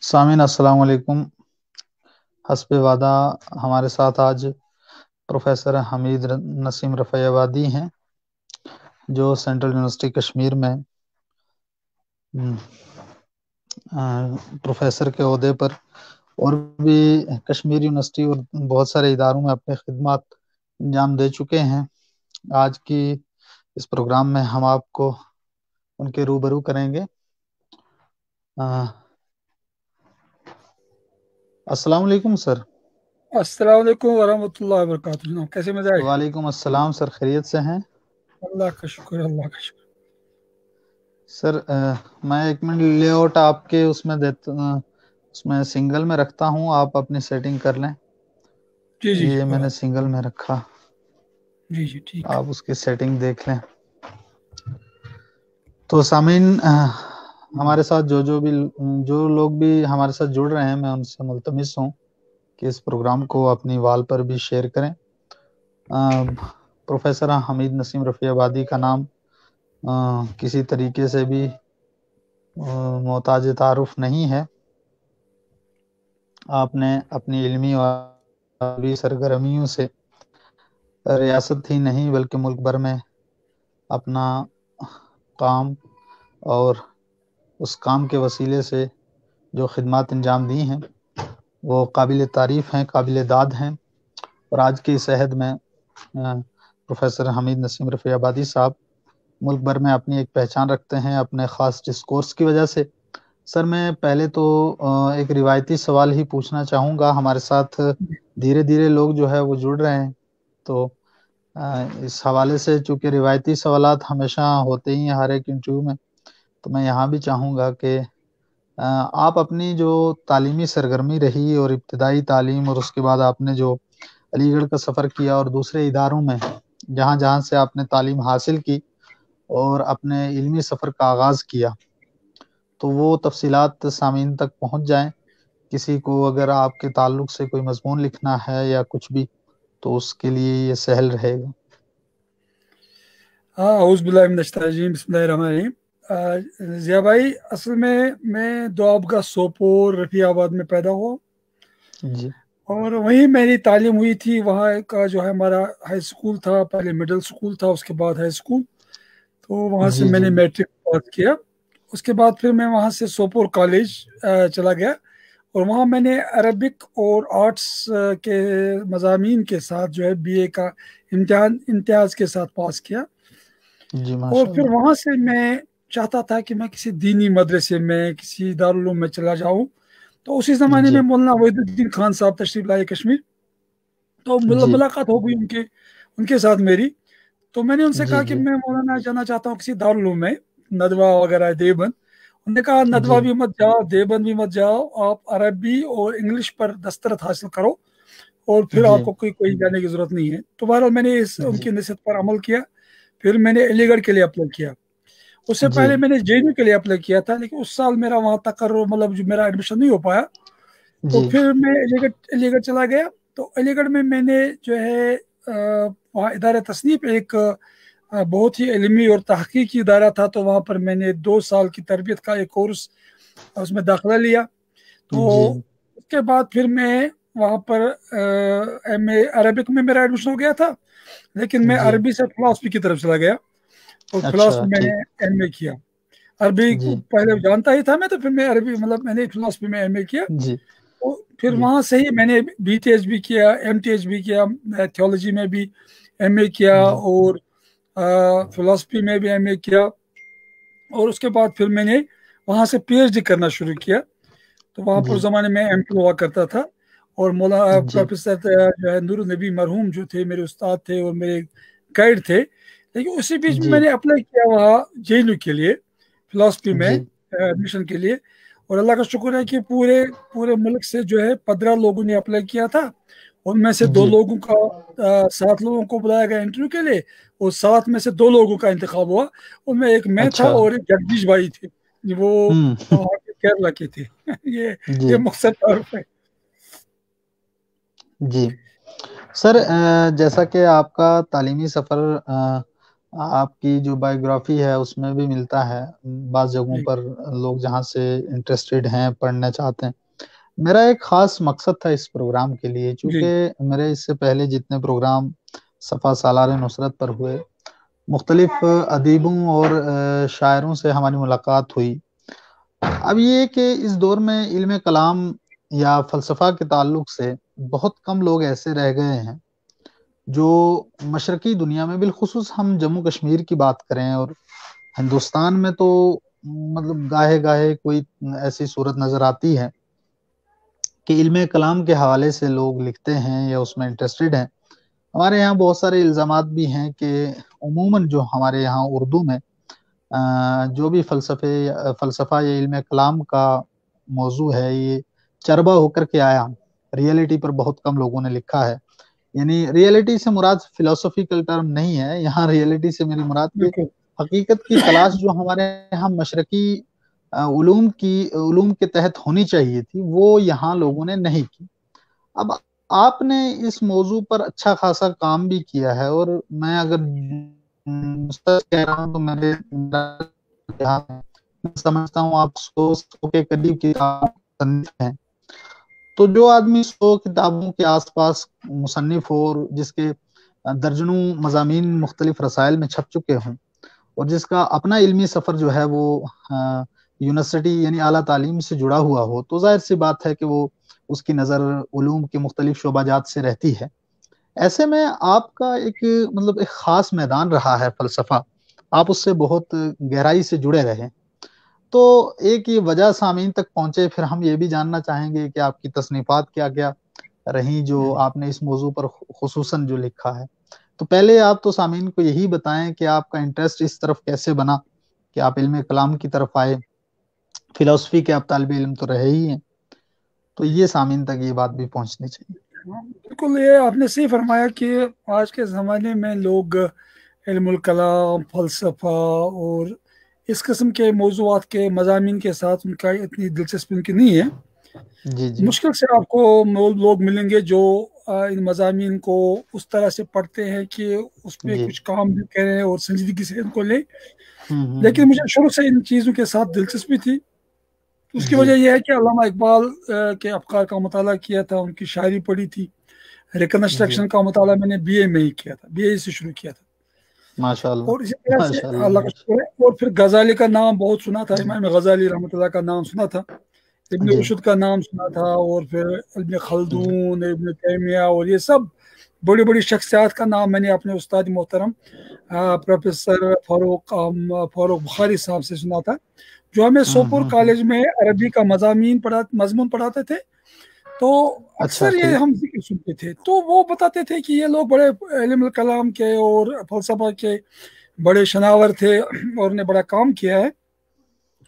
سامعین السلام علیکم۔ حسب وعدہ ہمارے ساتھ آج پروفیسر حمید نسیم رفیع آبادی ہیں، جو سینٹرل یونیورسٹی کشمیر میں پروفیسر کے عہدے پر اور بھی کشمیر یونیورسٹی اور بہت سارے اداروں میں اپنے خدمات انجام دے چکے ہیں۔ آج کی اس پروگرام میں ہم آپ کو ان کے روبرو کریں گے۔ السلام علیکم سر۔ السلام علیکم ورحمۃ اللہ وبرکاتہ۔ جناب کیسے مزاج؟ وعلیکم السلام سر، خیریت سے ہیں؟ اللہ کا شکر، اللہ کا شکر۔ سر میں ایک منٹ لے آؤٹ آپ کے اس میں دیتا، اس میں سنگل میں رکھتا ہوں، آپ اپنی سیٹنگ کر لیں۔ جی یہ میں نے سنگل میں رکھا، جی ٹھیک، آپ اس کی سیٹنگ دیکھ لیں۔ تو سامعین، ہمارے ساتھ جو لوگ بھی ہمارے ساتھ جڑ رہے ہیں، میں ان سے ملتمس ہوں کہ اس پروگرام کو اپنی وال پر بھی شیئر کریں۔ پروفیسر حمید نسیم رفیع آبادی کا نام کسی طریقے سے بھی محتاج تعارف نہیں ہے۔ آپ نے اپنی علمی اور سرگرمیوں سے ریاست ہی نہیں بلکہ ملک بھر میں اپنا کام اور اس کام کے وسیلے سے جو خدمات انجام دی ہیں وہ قابل تعریف ہیں، قابل داد ہیں۔ اور آج کی اس عہد میں پروفیسر حمید نسیم رفیع آبادی صاحب ملک بھر میں اپنی ایک پہچان رکھتے ہیں اپنے خاص ڈسکورس کی وجہ سے۔ سر میں پہلے تو ایک روایتی سوال ہی پوچھنا چاہوں گا، ہمارے ساتھ دھیرے دھیرے لوگ جو ہے وہ جڑ رہے ہیں، تو اس حوالے سے چونکہ روایتی سوالات ہمیشہ ہوتے ہی ہیں ہر ایک انٹرویو میں، تو میں یہاں بھی چاہوں گا کہ آپ اپنی جو تعلیمی سرگرمی رہی اور ابتدائی تعلیم اور اس کے بعد آپ نے جو علی گڑھ کا سفر کیا اور دوسرے اداروں میں جہاں جہاں سے آپ نے تعلیم حاصل کی اور اپنے علمی سفر کا آغاز کیا، تو وہ تفصیلات سامعین تک پہنچ جائیں۔ کسی کو اگر آپ کے تعلق سے کوئی مضمون لکھنا ہے یا کچھ بھی، تو اس کے لیے یہ سہل رہے گا۔ اعوذ باللہ من الشیطان الرجیم، بسم اللہ الرحمن الرحیم۔ ضیاء بھائی، اصل میں دوابگہ سوپور رفیع آباد میں پیدا ہوا، جی، اور وہیں میری تعلیم ہوئی تھی۔ وہاں کا جو ہے ہمارا ہائی اسکول تھا، پہلے مڈل اسکول تھا، اس کے بعد ہائی اسکول، تو وہاں سے میں نے میٹرک پاس کیا۔ اس کے بعد پھر میں وہاں سے سوپور کالج چلا گیا، اور وہاں میں نے عربک اور آرٹس کے مضامین کے ساتھ جو ہے بی اے کا امتحان امتیاز کے ساتھ پاس کیا۔ جی، اور ماشاء پھر اللہ۔ وہاں سے میں چاہتا تھا کہ میں کسی دینی مدرسے میں، کسی دارالعلوم میں چلا جاؤں، تو اسی زمانے جی میں مولانا وحید الدین خان صاحب تشریف لائے کشمیر، تو جی ملاقات ہو گئی ان کے ساتھ میری۔ تو میں نے ان سے جی کہا کہ جی میں مولانا جانا چاہتا ہوں کسی دارالعلوم میں، ندوہ وغیرہ دیوبند۔ انہوں نے کہا ندوہ جی بھی مت جاؤ، دیوبند بھی مت جاؤ، آپ عربی اور انگلش پر دسترت حاصل کرو، اور پھر جی آپ کو کوئی جانے کی ضرورت نہیں ہے۔ تو بہرحال میں نے ان جی کی نصیحت پر عمل کیا۔ پھر میں نے علی گڑھ کے لیے اپلائی کیا۔ اس سے جی پہلے میں نے جے این یو کے لیے اپلائی کیا تھا، لیکن اس سال میرا وہاں تقرر جو میرا ایڈمیشن نہیں ہو پایا، تو جی پھر میں علی گڑھ چلا گیا۔ تو علی گڑھ میں نے جو ہے وہاں ادارہ تصنیف ایک بہت ہی علمی اور تحقیقی ادارہ تھا، تو وہاں پر میں نے 2 سال کی تربیت کا ایک کورس اس میں داخلہ لیا۔ تو جی اس کے بعد پھر میں وہاں پر ایم اے عربک میں میرا ایڈمیشن ہو گیا تھا، لیکن میں جی عربی سے فلاسفی کی طرف چلا گیا، اور اچھا، فلاسفی میں نے ٹھیک۔ ایم اے کیا۔ عربی جی پہلے جانتا ہی تھا میں، تو پھر میں عربی میں نے فلاسفی میں ایم اے کیا۔ جی پھر جی وہاں سے ہی میں نے بی ٹی ایچ بھی کیا، ایم ٹی ایچ بھی کیا، تھیولوجی میں بھی ایم اے کیا، جی اور فلاسفی میں بھی ایم اے کیا۔ اور اس کے بعد پھر میں نے وہاں سے پی ایچ ڈی کرنا شروع کیا۔ تو وہاں پر جی زمانے میں ایم پی ہوا کرتا تھا، اور مولانا جی پروفیسر جو ہے نور النبی مرحوم جو تھے میرے استاد تھے اور میرے گائیڈ تھے۔ لیکن اسی بیچ میں جی نے اپلائی کیا وہاں جے این یو کے لیے فلاسفی میں جی ایڈمیشن کے لیے، اور اللہ کا شکر ہے کہ پورے ملک سے جو ہے 15 لوگوں نے اپلائی کیا تھا۔ ان میں سے 2 جی لوگوں کا 7 لوگوں کو بلایا گیا انٹرویو کے لیے، اور 7 میں سے 2 لوگوں کا انتخاب ہوا۔ ان میں ایک میں تھا اچھا، اور ایک جگدیش بھائی تھے، وہ وہاں کے کیرلا کے تھے۔ جی یہ مختصر تعارف ہے۔ جی سر، جیسا کہ آپ کا تعلیمی سفر آپ کی جو بایوگرافی ہے اس میں بھی ملتا ہے بعض جگہوں جی پر، لوگ جہاں سے انٹرسٹڈ ہیں، پڑھنا چاہتے ہیں۔ میرا ایک خاص مقصد تھا اس پروگرام کے لیے، جی چونکہ میرے اس سے پہلے جتنے پروگرام صفا سالار نصرت پر ہوئے، مختلف ادیبوں اور شاعروں سے ہماری ملاقات ہوئی۔ اب یہ کہ اس دور میں علم کلام یا فلسفہ کے تعلق سے بہت کم لوگ ایسے رہ گئے ہیں جو مشرقی دنیا میں، بالخصوص ہم جموں کشمیر کی بات کریں اور ہندوستان میں، تو مطلب گاہے گاہے کوئی ایسی صورت نظر آتی ہے کہ علم کلام کے حوالے سے لوگ لکھتے ہیں یا اس میں انٹرسٹڈ ہیں۔ ہمارے یہاں بہت سارے الزامات بھی ہیں کہ عموماً جو ہمارے یہاں اردو میں جو بھی فلسفہ یا علم کلام کا موضوع ہے، یہ چربا ہو کر کے آیا، ریئلٹی پر بہت کم لوگوں نے لکھا ہے۔ یعنی ریئلٹی سے مراد فلسفیکل ٹرم نہیں ہے یہاں، ریئلٹی سے میری مراد کہ بالکل حقیقت کی تلاش جو ہمارے یہاں مشرقی علوم کے تحت ہونی چاہیے تھی، وہ یہاں لوگوں نے نہیں کی۔ اب آپ نے اس موضوع پر اچھا خاصا کام بھی کیا ہے، اور میں اگر سچ کہہ رہا ہوں تو میں سمجھتا ہوں آپ 100 کے قریب کتاب ہیں۔ تو جو آدمی 100 کتابوں کے آس پاس مصنف ہو، اور جس کے درجنوں مضامین مختلف رسائل میں چھپ چکے ہوں، اور جس کا اپنا علمی سفر جو ہے وہ یونیورسٹی یعنی اعلیٰ تعلیم سے جڑا ہوا ہو، تو ظاہر سی بات ہے کہ وہ اس کی نظر علوم کے مختلف شعبہ جات سے رہتی ہے۔ ایسے میں آپ کا ایک خاص میدان رہا ہے فلسفہ، آپ اس سے بہت گہرائی سے جڑے رہے۔ تو ایک یہ وجہ سامعین تک پہنچے، پھر ہم یہ بھی جاننا چاہیں گے کہ آپ کی تصنیفات کیا کیا رہیں جو آپ نے اس موضوع پر خصوصاً جو لکھا ہے۔ تو پہلے آپ تو سامعین کو یہی بتائیں کہ آپ کا انٹرسٹ اس طرف کیسے بنا کہ آپ علم کلام کی طرف آئے، فلسفی کے آپ طالب علم تو رہے ہی ہیں، تو یہ سامعین تک یہ بات بھی پہنچنی چاہیے۔ بالکل، یہ آپ نے صحیح فرمایا کہ آج کے زمانے میں لوگ علم الکلام، فلسفہ اور اس قسم کے موضوعات کے مضامین کے ساتھ ان کا اتنی دلچسپی ان کی نہیں ہے۔ جی جی مشکل سے آپ کو لوگ ملیں گے جو ان مضامین کو اس طرح سے پڑھتے ہیں کہ اس پہ جی کچھ کام بھی کریں اور سنجیدگی سے ان کو لیں۔ ہوں لیکن مجھے شروع سے ان چیزوں کے ساتھ دلچسپی تھی۔ اس کی جی وجہ یہ ہے کہ علامہ اقبال کے افکار کا مطالعہ کیا تھا، ان کی شاعری پڑھی تھی۔ جی ریکنسٹرکشن کا مطالعہ میں نے بی اے میں ہی کیا تھا، بی اے سے شروع کیا تھا۔ ماشاء اللہ، اور اسی طرح سے ماشاء اللہ، اللہ کا شکر ہے۔ اور پھر غزالی کا نام بہت سنا تھا، امام غزالی رحمۃ اللہ کا نام سنا تھا، ابن جی رشد کا نام سنا تھا، اور پھر ابن جی خلدون، ابن تیمیہ، اور یہ سب بڑی بڑی شخصیات کا نام میں نے اپنے استاد محترم پروفیسر فاروق بخاری صاحب سے سنا تھا، جو ہمیں سوپور کالج میں عربی کا مضمون پڑھاتے تھے۔ تو اچھا اکثر یہ ٹھیک، ہم ذکر سنتے تھے، تو وہ بتاتے تھے کہ یہ لوگ بڑے علم کلام کے اور فلسفہ کے بڑے شناور تھے اور نے بڑا کام کیا ہے۔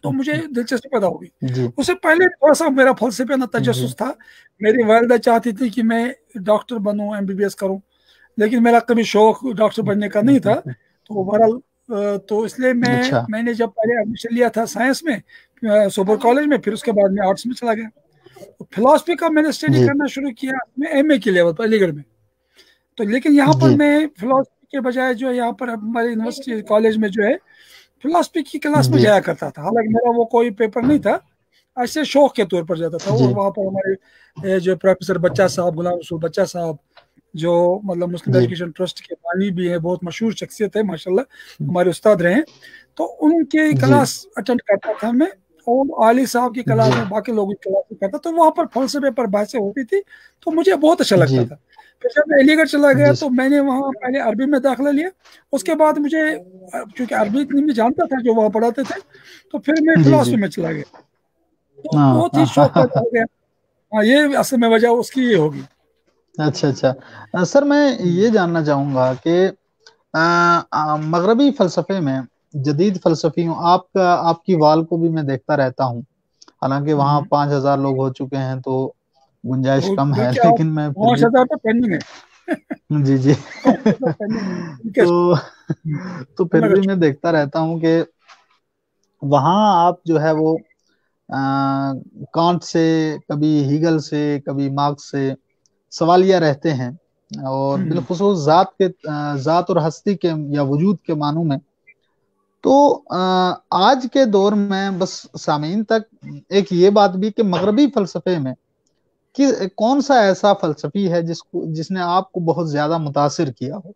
تو مجھے دلچسپی پیدا ہوگی۔ جی اس سے پہلے تھوڑا سا میرا فلسفے میں جی تجسس تھا۔ میری والدہ چاہتی تھی کہ میں ڈاکٹر بنوں، MBBS کروں، لیکن میرا کبھی شوق ڈاکٹر بننے کا نہیں تھا۔ تو بہرحال تو اس لیے اچھا میں نے جب پہلے ایڈمیشن لیا تھا سائنس میں سوپر کالج میں، پھر اس کے بعد میں آرٹس میں چلا گیا۔ فلاسفی کا میں نے اسٹڈی جی کرنا شروع کیا میں MA کے لیول پر علی گڑھ میں۔ تو لیکن یہاں پر جی میں فلاسفی کے بجائے جو یہاں پر ہمارے یونیورسٹی کالج میں جو ہے فلاسفی کی کلاس میں جی جایا کرتا تھا، حالانکہ میرا وہ کوئی پیپر نہیں تھا، ایسے شوق کے طور پر جاتا تھا۔ جی اور وہاں پر ہمارے جو پروفیسر بچہ صاحب، غلام رسول بچہ صاحب، جو مطلب مسلم جی ایجوکیشن ٹرسٹ کے بانی بھی ہیں، بہت مشہور شخصیت ہے ماشاءاللہ، ہمارے استاد رہے ہیں۔ تو ان کی جی کلاس اٹینڈ کرتا تھا میں، اور عالی صاحب کی جی کلاس میں، باقی لوگوں کی کلاس میں کرتا، تو وہاں پر فلسفے پر بحثیں ہوتی تھی، تو مجھے بہت اچھا لگتا جی تھا۔ پھر جب میں علی گڑھ چلا گیا جی تو میں نے وہاں پہلے عربی میں داخلہ لیا، اس کے بعد مجھے چونکہ عربی اتنی میں جانتا تھا جو وہاں پڑھاتے تھے، تو پھر میں جی جی فلاسفی میں چلا گیا، تو ہاں بہت ہی شوق پیدا ہو گیا۔ ہاں، یہ اصل میں وجہ اس کی یہ ہوگی۔ اچھا اچھا سر، میں یہ جاننا چاہوں گا کہ مغربی فلسفے میں جدید فلسفیوں، آپ کی وال کو بھی میں دیکھتا رہتا ہوں، حالانکہ وہاں 5,000 لوگ ہو چکے ہیں تو گنجائش کم ہے، بلکہ آپ لیکن میں پھر 5,000 تو پینڈنگ ہے، جی جی 5,000 پینڈنگ ہے، تو تو پھر اللہ کا بھی میں شکر۔ دیکھتا رہتا ہوں کہ وہاں آپ جو ہے وہ کانٹ سے، کبھی ہیگل سے، کبھی مارکس سے سوالیہ رہتے ہیں، اور بالخصوص ذات اور ہستی کے یا وجود کے معنوں میں. تو آج کے دور میں بس سامعین تک ایک یہ بات بھی کہ مغربی فلسفے میں کہ کون سا ایسا فلسفی ہے جس نے آپ کو بہت زیادہ متاثر کیا ہو؟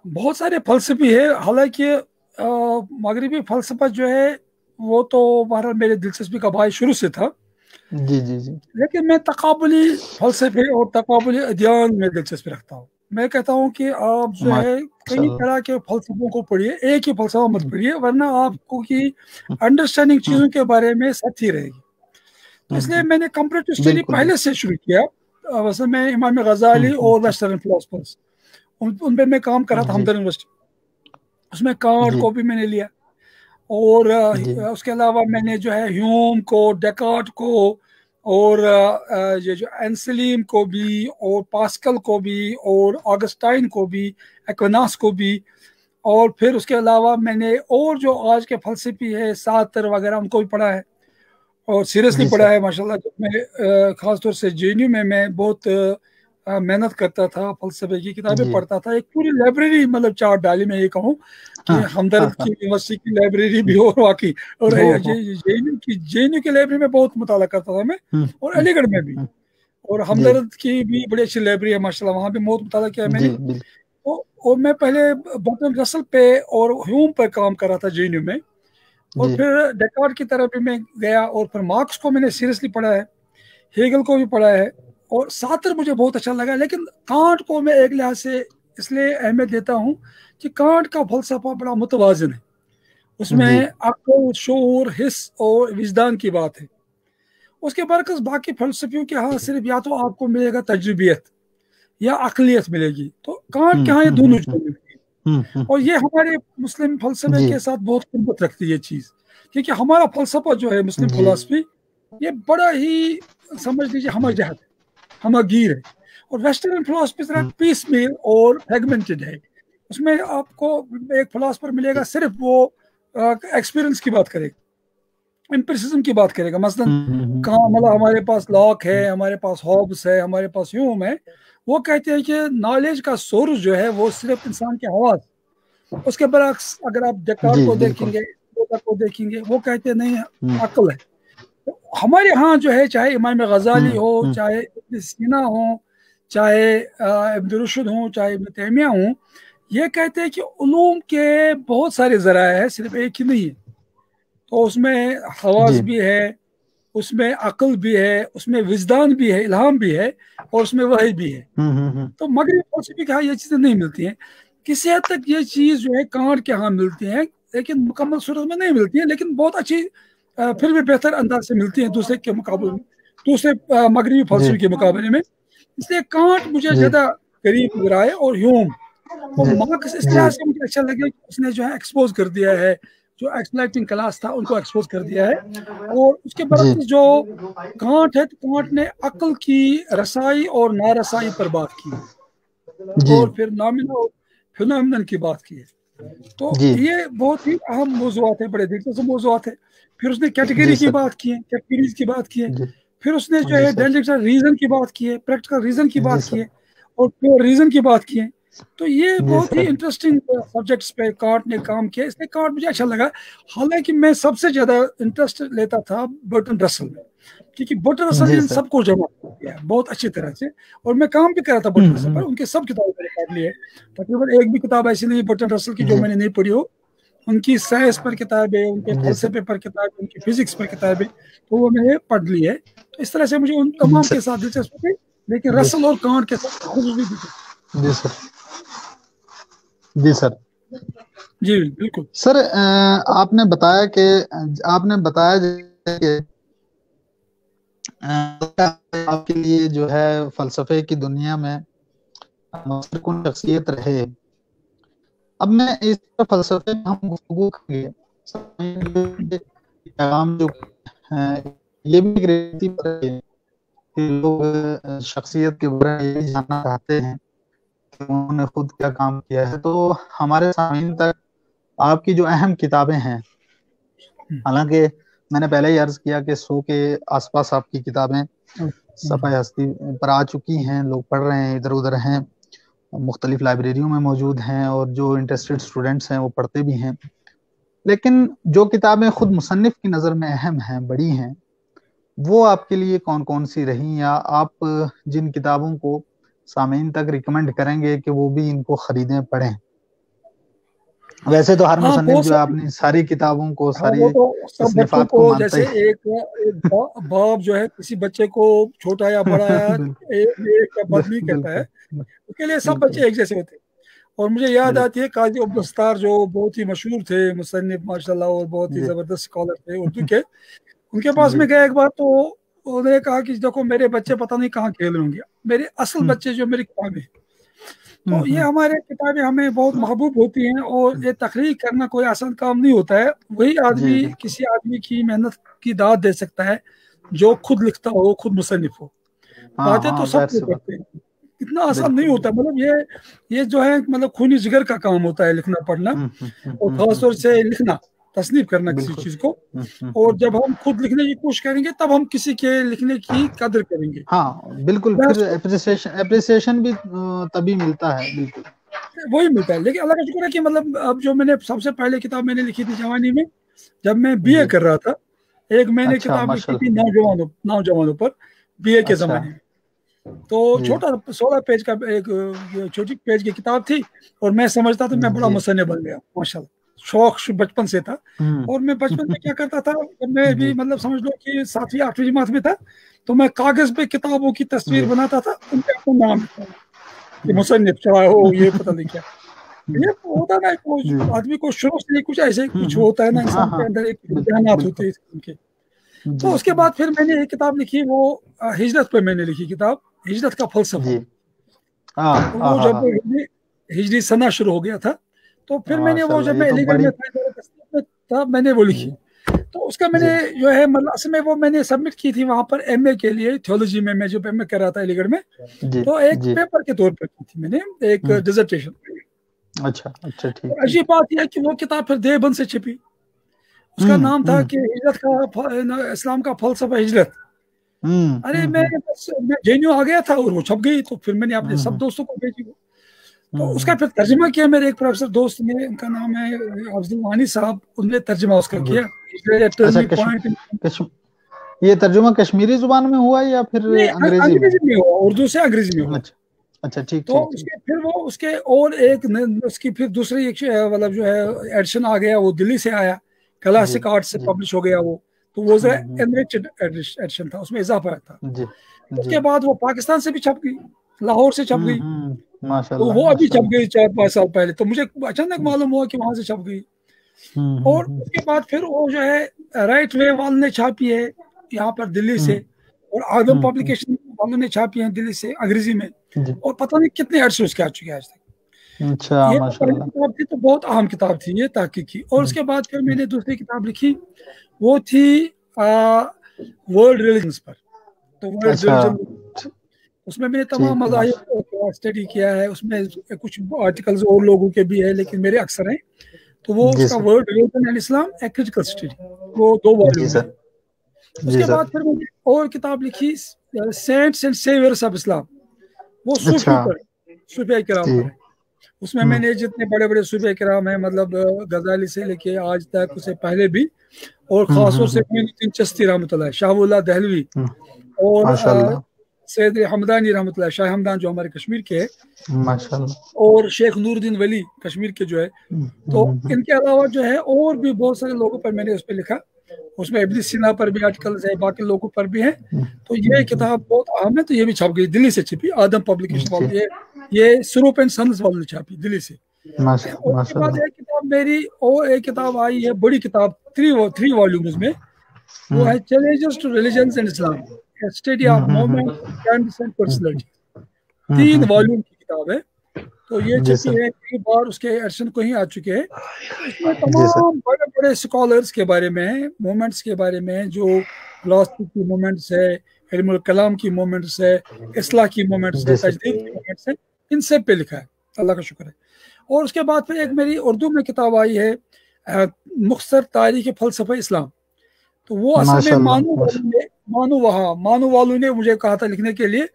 بہت سارے فلسفی ہے، حالانکہ مغربی فلسفہ جو ہے وہ تو بہرحال میرے دلچسپی کا باعث شروع سے تھا. جی جی جی. لیکن میں تقابلی فلسفے اور تقابلی ادیان میں دلچسپی رکھتا ہوں. میں کہتا ہوں کہ آپ جو ہے کئی طرح کے فلسفوں کو پڑھیے، ایک ہی فلسفہ مت پڑھیے، ورنہ آپ کو کی انڈرسٹینڈنگ چیزوں کے بارے میں سچی رہے گی. تو اس لیے میں نے کمپیریٹو اسٹڈی پہلے سے شروع کیا. ویسے میں امام غزالی اور ویسٹرن فلاسفرز ان پہ میں کام کرا تھا ہمدرد یونیورسٹی. اس میں کانٹ کو بھی میں نے لیا، اور اس کے علاوہ میں نے جو ہے ہیوم کو، ڈیکارٹ کو، اور یہ جو اینسلیم کو بھی، اور پاسکل کو بھی، اور آگسٹائن کو بھی، ایکوناس کو بھی، اور پھر اس کے علاوہ میں نے اور جو آج کے فلسفی ہے ساتر وغیرہ ان کو بھی پڑھا ہے، اور سیریسلی پڑھا ہے ماشاءاللہ. جب میں خاص طور سے جے این یو میں بہت محنت کرتا تھا، فلسفے کی کتابیں پڑھتا تھا. ایک پوری لائبریری مطلب چار ڈالی میں یہ کہوں کہ ہمدرد کی یونیورسٹی کی لائبریری بھی اور واقعی، اور جے این یو کی لائبریری میں بہت مطالعہ کرتا تھا میں، اور علی گڑھ میں بھی، اور ہمدرد کی بھی بڑی اچھی لائبریری ہے ماشاءاللہ، وہاں بھی بہت مطالعہ کیا میں نے. اور میں پہلے برٹرنڈ رسل پہ اور ہیوم پہ کام کر رہا تھا جے این یو میں، اور پھر ڈیکارٹ کی طرف بھی میں گیا، اور پھر مارکس کو میں نے سیریسلی پڑھا ہے، ہیگل کو بھی پڑھا ہے، اور ساتر مجھے بہت اچھا لگا. لیکن کانٹ کو میں ایک لحاظ سے اس لیے اہمیت دیتا ہوں کہ کانٹ کا فلسفہ بڑا متوازن ہے. اس میں عقل، شعور، حس اور وجدان کی بات ہے. اس کے برعکس باقی فلسفیوں کے ہاں صرف یا تو آپ کو ملے گا تجربیت یا عقلیت ملے گی. تو کانٹ کے ہاں یہ دونوں چیزیں ملتی ہیں، اور یہ ہمارے مسلم فلسفے کے ساتھ بہت قربت رکھتی ہے یہ چیز، کیونکہ ہمارا فلسفہ جو ہے مسلم فلسفی یہ بڑا ہی سمجھ لیجیے ہمہ جہت ہے، ہمہ گیر ہے. اور ویسٹرن فلسفی ذرا پیس میل اور فریگمنٹڈ ہے. اس میں آپ کو ایک فلاسفر ملے گا صرف وہ ایکسپیرینس کی بات کرے گا، امپیریسزم کی بات کرے گا. مثلاً کہاں مطلب ہمارے پاس لاک ہے، ہمارے پاس ہوبس ہے، ہمارے پاس ہیوم ہے، وہ کہتے ہیں کہ نالج کا سورس جو ہے وہ صرف انسان کے حواس. اس کے برعکس اگر آپ ڈیکارٹ کو دیکھیں گے، کو دیکھیں گے، وہ کہتے ہیں نہیں عقل ہے. ہمارے ہاں جو ہے چاہے امام غزالی ہو، چاہے ابن سینا ہو، چاہے ابن رشد ہوں، چاہے ابن تیمیہ ہوں، یہ کہتے ہیں کہ علوم کے بہت سارے ذرائع ہیں، صرف ایک ہی نہیں ہے. تو اس میں حواس بھی ہے، اس میں عقل بھی ہے، اس میں وجدان بھی ہے، الہام بھی ہے، اور اس میں وحی بھی ہے. تو مغربی فلسفے کے ہاں یہ چیزیں نہیں ملتی ہیں. کسی حد تک یہ چیز جو ہے کانٹ کے ہاں ملتی ہیں، لیکن مکمل صورت میں نہیں ملتی ہیں، لیکن بہت اچھی پھر بھی بہتر انداز سے ملتی ہیں دوسرے کے مقابلے میں، دوسرے مغربی فلسفے کے مقابلے میں. اس لیے کانٹ مجھے زیادہ قریب نظر آئے، اور ہیوم اور مارکس اس طرح سے مجھے اچھا لگے کہ اس نے جو ہے ایکسپوز کر دیا ہے، جو ایکسپلائٹنگ کلاس تھا ان کو ایکسپوز کر دیا ہے. اور اس کے برعکس جو کانٹ ہے، کانٹ نے عقل کی رسائی اور نارسائی پر بات کی، اور پھر فینومینن کی بات کی ہے. تو یہ بہت ہی اہم موضوعات ہیں، بڑے دلچسپ موضوعات ہیں. پھر اس نے کیٹیگری کی بات کی ہے، کیٹیگریز کی بات کی ہے. پھر اس نے جو ہے ڈائلیکٹیکل ریزن کی بات کی ہے، پریکٹیکل ریزن کی بات کی ہے، اور پیور ریزن کی بات کی ہے. تو یہ بہت ہی انٹرسٹنگ سبجیکٹس پہ کانٹ نے کام کیا. اس لیے کانٹ مجھے اچھا لگا. حالانکہ میں سب سے زیادہ انٹرسٹ لیتا تھا برٹرنڈ رسل میں، کیونکہ برٹرنڈ رسل نے سب کو جمع کیا بہت اچھی طرح سے، اور میں کام بھی کر رہا تھا برٹرنڈ رسل پر. ان کے سب کتابیں میں نے پڑھ لی ہے، تقریباً ایک بھی کتاب ایسی نہیں برٹرنڈ رسل کی جو میں نے نہیں پڑھی ہو. ان کی سائنس پر کتابیں، ان کے فلسفے پر کتابیں، ان کی فزکس پر کتابیں، تو وہ میں نے پڑھ لی ہے. تو اس طرح سے مجھے ان تمام کے ساتھ دلچسپی تھی، لیکن رسل اور کانٹ کے ساتھ خصوصی دلچسپی. جی سر، جی سر، جی بالکل سر. آپ نے بتایا کہ آپ کے لیے جو ہے فلسفے کی دنیا میں مؤثر کن شخصیت رہے. اب میں اس فلسفے میں ہم گفتگو کریں گے، پیغام جو یہ بھی گریتی پر ہے کہ لوگ شخصیت کے بارے میں یہ جاننا چاہتے ہیں کہ انہوں نے خود کیا کام کیا ہے. تو ہمارے سامعین تک آپ کی جو اہم کتابیں ہیں، حالانکہ میں نے پہلے ہی عرض کیا کہ 100 کے آس پاس آپ کی کتابیں صفحہ ہستی پر آ چکی ہیں، لوگ پڑھ رہے ہیں، ادھر ادھر ہیں، مختلف لائبریریوں میں موجود ہیں، اور جو انٹرسٹڈ اسٹوڈنٹس ہیں وہ پڑھتے بھی ہیں. لیکن جو کتابیں خود مصنف کی نظر میں اہم ہیں، بڑی ہیں، وہ آپ کے لیے کون کون سی رہیں، یا آپ جن کتابوں کو سامعین تک ریکمینڈ کریں گے کہ وہ بھی ان کو خریدیں، پڑھیں؟ ویسے تو ہر مصنف جو ہے اپنی ساری کتابوں کو، ساری وہ تو سب بچوں تصنیفات کو کو مانتا جیسے ہی. ایک باپ جو ہے کسی بچے کو چھوٹا یا بڑا یا ایک بد نہیں کہتا ہے، اس کے لیے سب بچے ایک جیسے ہوتے ہیں. اور مجھے یاد آتی ہے قاضی عبدالستار جو بہت ہی مشہور تھے مصنف ماشاءاللہ، اور بہت ہی زبردست اسکالر تھے اردو کے. ان کے پاس میں گیا ایک بار، تو انہوں نے کہا کہ دیکھو میرے بچے پتہ نہیں کہاں کھیل رہے ہوں گے، میرے اصل بچے جو میری کتابیں، تو یہ ہمارے کتابیں ہمیں بہت محبوب ہوتی ہیں، اور یہ تخلیق کرنا کوئی آسان کام نہیں ہوتا ہے. وہی آدمی کسی آدمی کی محنت کی داد دے سکتا ہے جو خود لکھتا ہو، خود مصنف ہو. باتیں تو سب کو کرتے ہیں، اتنا آسان نہیں ہوتا. مطلب یہ جو ہے مطلب خونی جگر کا کام ہوتا ہے لکھنا پڑھنا، اور خاص طور سے لکھنا، تصنیف کرنا کسی چیز کو. اور جب ہم خود لکھنے کی کوشش کریں گے تب ہم کسی کے لکھنے کی قدر کریں گے. ہاں بالکل، پھر اپریسیشن بھی تبھی ملتا ہے. بالکل وہی ملتا ہے. لیکن اللہ کا شکر ہے کہ مطلب اب جو میں نے سب سے پہلے کتاب میں نے لکھی تھی جوانی میں، جب میں بی اے کر رہا تھا، ایک میں نے کتاب لکھی تھی نوجوانوں پر، بی اے کے زمانے میں. تو چھوٹا 16 پیج کا ایک چھوٹی پیج کی کتاب تھی، اور میں سمجھتا تھا میں بڑا مصنف بن گیا ماشاءاللہ. شوق بچپن سے تھا. اور میں بچپن میں کیا کرتا تھا، جب میں بھی مطلب سمجھ لو کہ 7ویں 8ویں جماعت میں تھا، تو میں کاغذ پہ کتابوں کی تصویر بناتا تھا، ان پہ اپنا نام لکھتا تھا کہ مصنف چاہے ہو، یہ پتہ نہیں کیا. یہ ہوتا نا آدمی کو شروع سے کچھ ایسے کچھ ہوتا ہے نا، انسان کے اندر ایک رجحانات ہوتے ہیں ان کے. تو اس کے بعد پھر میں نے ایک کتاب لکھی، وہ ہجرت پہ میں نے لکھی کتاب، ہجرت کا فلسفہ. تو وہ جب ہجری سنہ شروع ہو گیا تھا، تو پھر میں نے وہ جب میں علی گڑھ میں تھا میں نے وہ لکھی. تو اس کا میں نے جو ہے مطلب اصل میں وہ میں نے سبمٹ کی تھی وہاں پر ایم اے کے لیے، تھیولوجی میں. میں جب ایم اے کر رہا تھا علی گڑھ میں، تو ایک پیپر کے طور پر کی تھی میں نے، ایک ڈیزرٹیشن. اچھا ٹھیک. عجیب بات یہ ہے کہ وہ کتاب پھر دیوبند سے چھپی. اس کا نام تھا کہ ہجرت کا اسلام کا فلسفہ ہجرت. ارے میں جینیو آ گیا تھا اور وہ چھپ گئی. تو پھر میں نے اپنے سب دوستوں کو بھیجی. تو اس کا پھر ترجمہ کیا میرے ایک پروفیسر دوست نے، ان کا نام ہے افضل وانی صاحب، انہوں نے ترجمہ اس کا کیا. یہ ترجمہ کشمیری زبان میں ہوا یا پھر انگریزی میں ہوا؟ اردو سے انگریزی میں ہوا. اچھا ٹھیک. تو اس کے پھر وہ اس کے اور ایک اس کی پھر دوسری ایک مطلب جو ہے ایڈیشن آ گیا، وہ دلی سے آیا، کلاسک آرٹ سے پبلش ہو گیا وہ. تو وہ انریچڈ ایڈیشن تھا، اس میں اضافہ تھا. اس کے بعد وہ پاکستان سے بھی چھپ گئی، لاہور سے چھپ گئی. تو وہ ابھی چھپ گئی 4-5 سال پہلے. تو مجھے اچانک معلوم ہوا کہ وہاں سے چھپ گئی. اور اس کے بعد پھر وہ جو ہے رائٹ وے والوں نے چھاپی ہے یہاں پر دلی سے، اور آدم پبلیکیشن والوں نے چھاپی ہے دلی سے انگریزی میں. اور پتہ نہیں کتنے عرصے اس کے آ چکے آج تک. یہ پہلی کتاب تھی تو بہت اہم کتاب تھی یہ تحقیقی. اور اس کے بعد پھر میں نے دوسری کتاب لکھی، وہ تھی ورلڈ ریلیجنز پر. تو ورلڈ ریلیجن اس میں نے تمام مذاہب کو اسٹڈی کیا ہے. اس میں کچھ آرٹیکلز اور لوگوں کے بھی ہے لیکن میرے اکثر ہیں. تو وہ اس کا world religion and Islam a critical study, وہ 2 والیوم ہے. اس کے بعد پھر میں نے اور کتاب لکھی سینٹس اینڈ سیویئرس آف اسلام، وہ صوفیوں پر، صوفیہ کرام پر ہے. اس میں نے جتنے بڑے بڑے صوفیہ کرام ہیں، مطلب غزالی سے لے کے آج تک، اسے پہلے بھی، اور خاص طور سے معین چشتی رحمۃ اللہ، شاہ اللہ دہلوی، اور سید حمدانی رحمۃ اللہ، شاہ حمدان جو ہمارے کشمیر کے ہیں، اور شیخ نور الدین ولی کشمیر کے جو ہے. تو ان کے علاوہ جو ہے اور بھی بہت سارے لوگوں پر میں نے اس پہ لکھا. اس میں ابن سینا پر بھی آرٹیکلز ہے، باقی لوگوں پر بھی ہیں. تو یہ کتاب بہت اہم ہے. تو یہ بھی چھپ گئی، دلی سے چھپی، آدم پبلیکیشن والے، یہ سروپ اینڈ سنز والوں نے چھاپی دلی سے. اور اس کے بعد ایک کتاب میری اور ایک کتاب آئی ہے، بڑی کتاب 3 والیومز میں، وہ ہے challenges to religions and Islam, study of movement trends and personality. 3 volume کی کتاب ہے. تو یہ چھپی ہے، کئی بار اس کے ایڈیشن کو ہی آ چکے ہیں. اس میں تمام بڑے بڑے اسکالرس کے بارے میں، موومنٹس کے بارے میں، جو فلاسفی کی موومنٹس ہے، علم الکلام کی موومنٹس ہے، اصلاح کی موومنٹس ہے، تجدید کی موومنٹس ہے، ان سب پہ لکھا ہے. اللہ کا شکر ہے. اور اس کے بعد پھر ایک میری اردو میں کتاب آئی ہے، مختصر تاریخ فلسفہ اسلام. تو وہ اصل میں مانو والوں نے مجھے کہا تھا لکھنے کے لیے